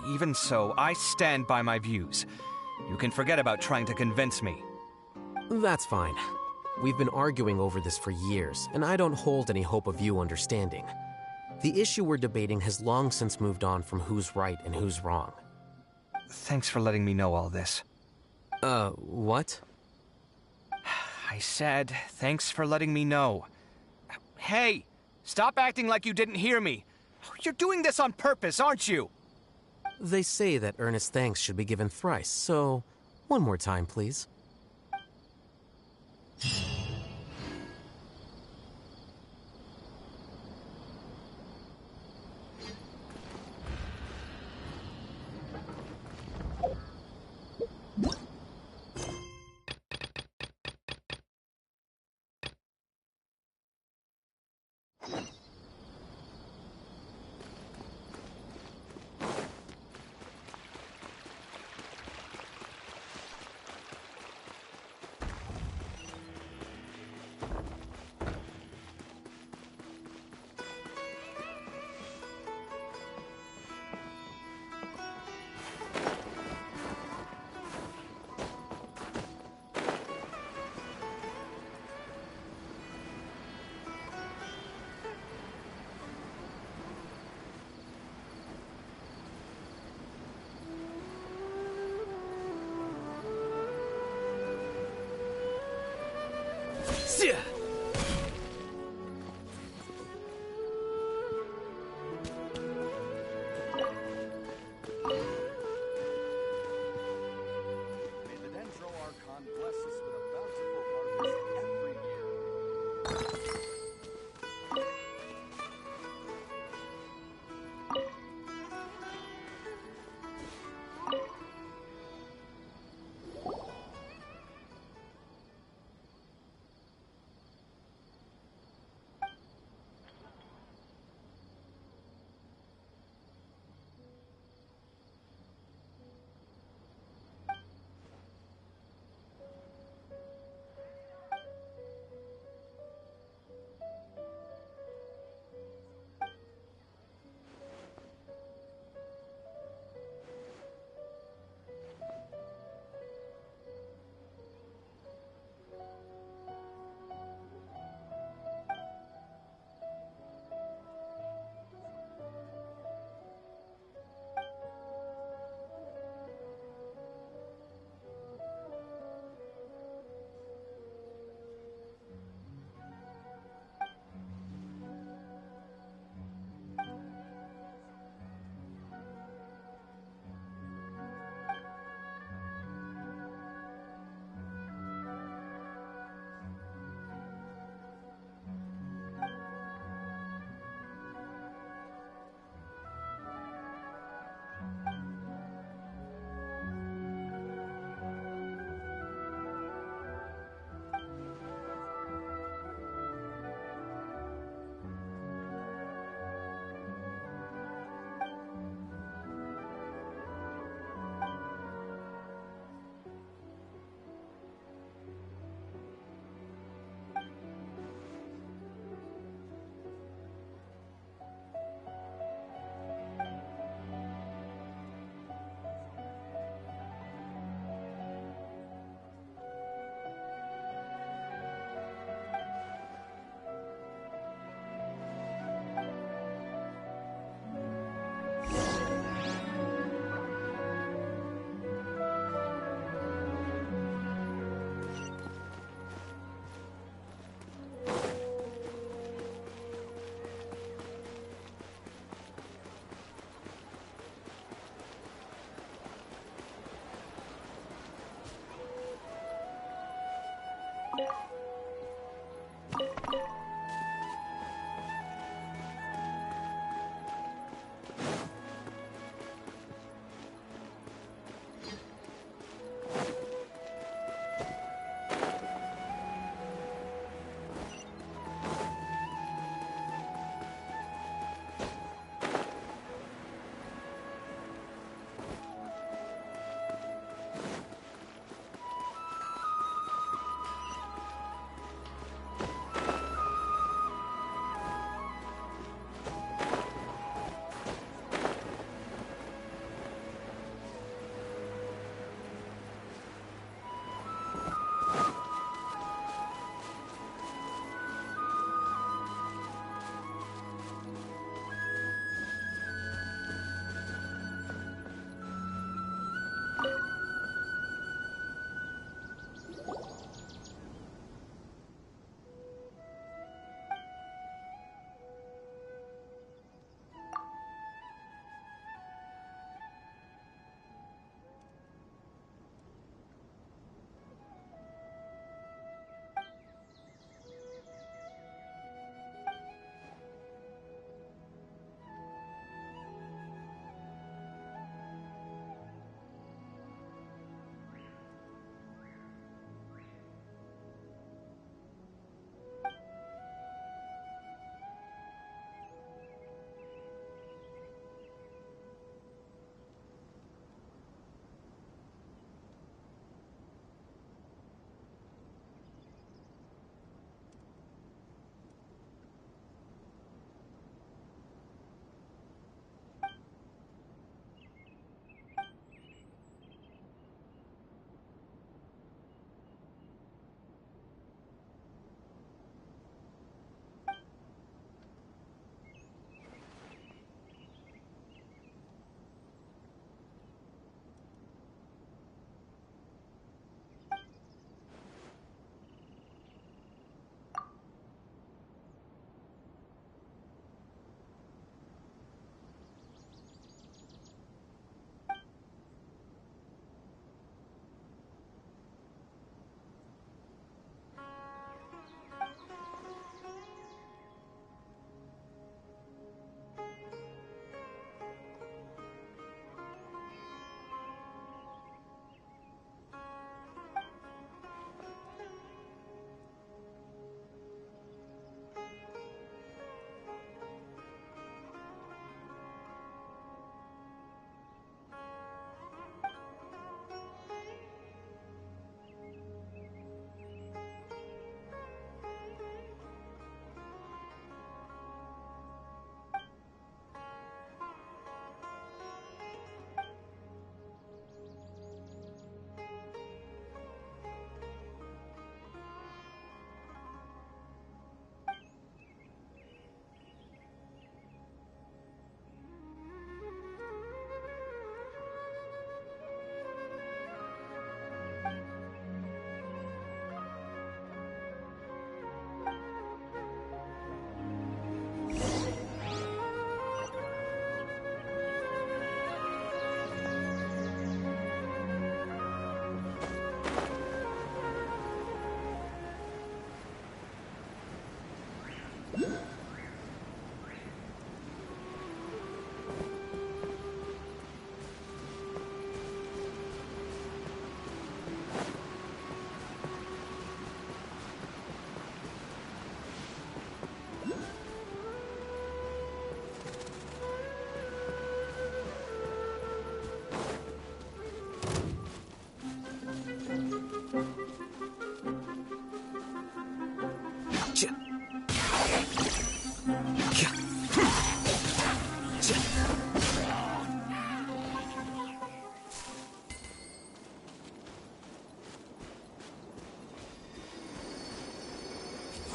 Speaker 12: Even so, I stand by my views. You can forget about trying to convince me.
Speaker 8: That's fine. We've been arguing over this for years, and I don't hold any hope of you understanding. The issue we're debating has long since moved on from who's right and who's wrong.
Speaker 12: Thanks for letting me know all this.
Speaker 8: What?
Speaker 12: I said, thanks for letting me know. Hey, stop acting like you didn't hear me. You're doing this on purpose, aren't you?
Speaker 8: They say that earnest thanks should be given thrice, so one more time, please.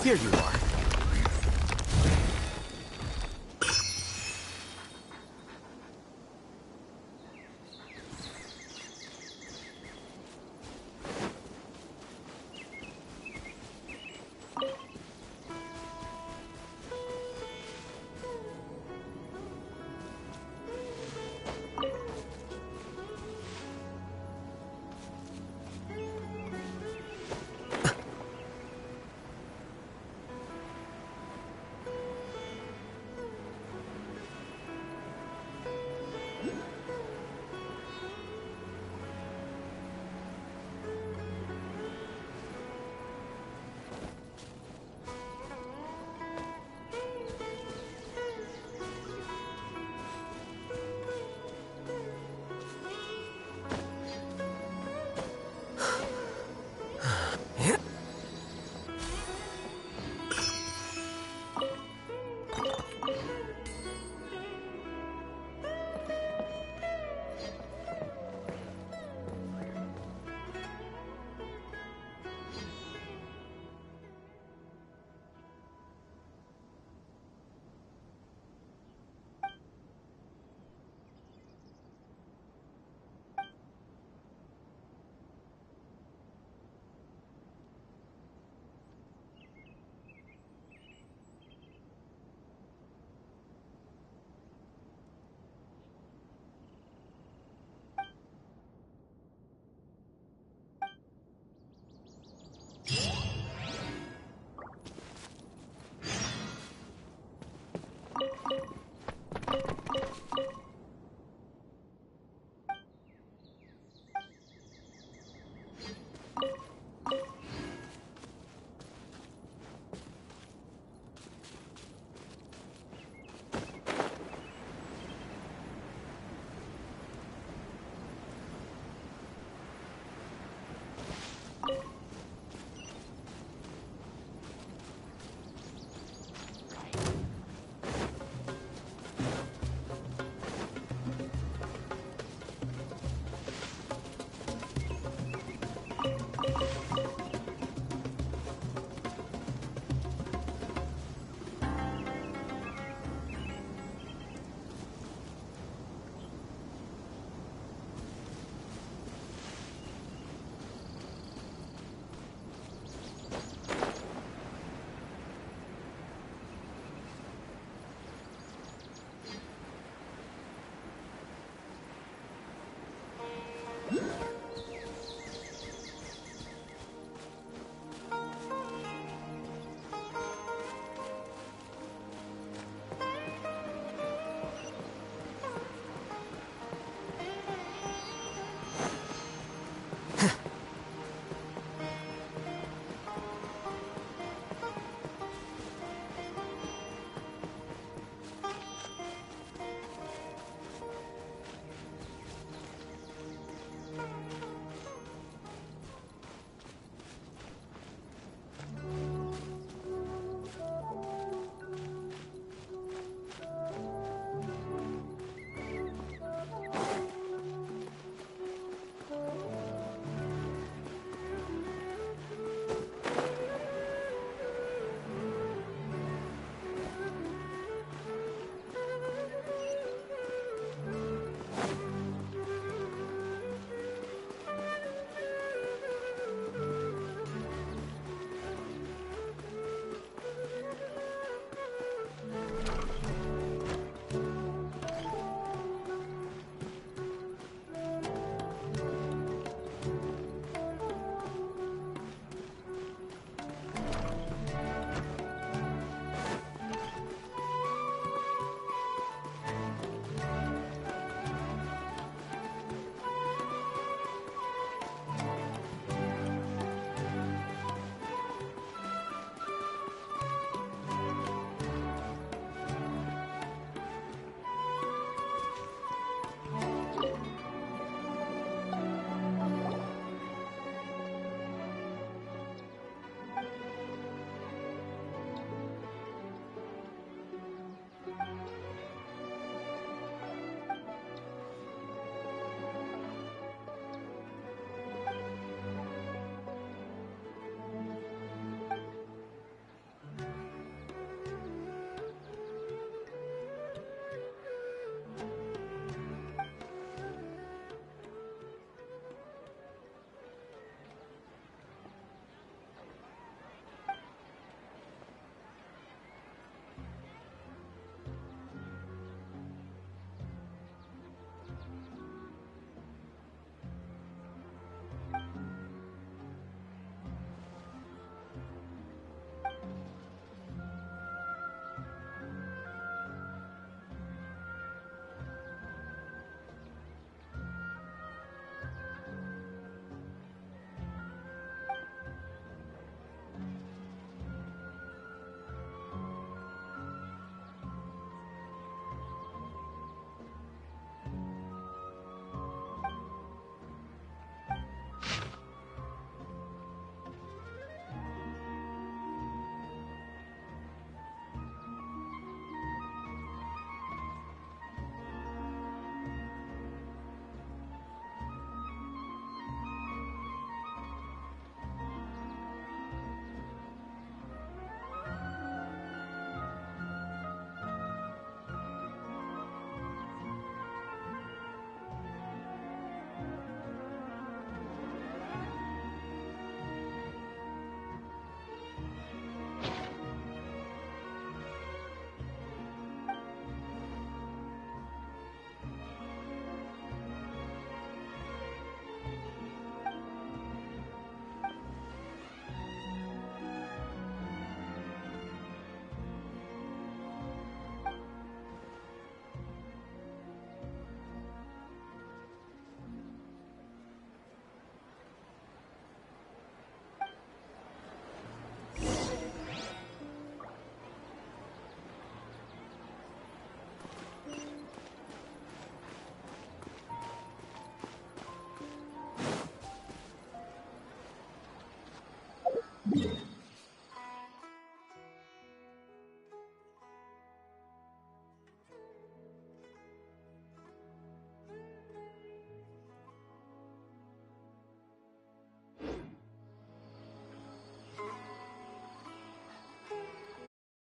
Speaker 2: Here you are.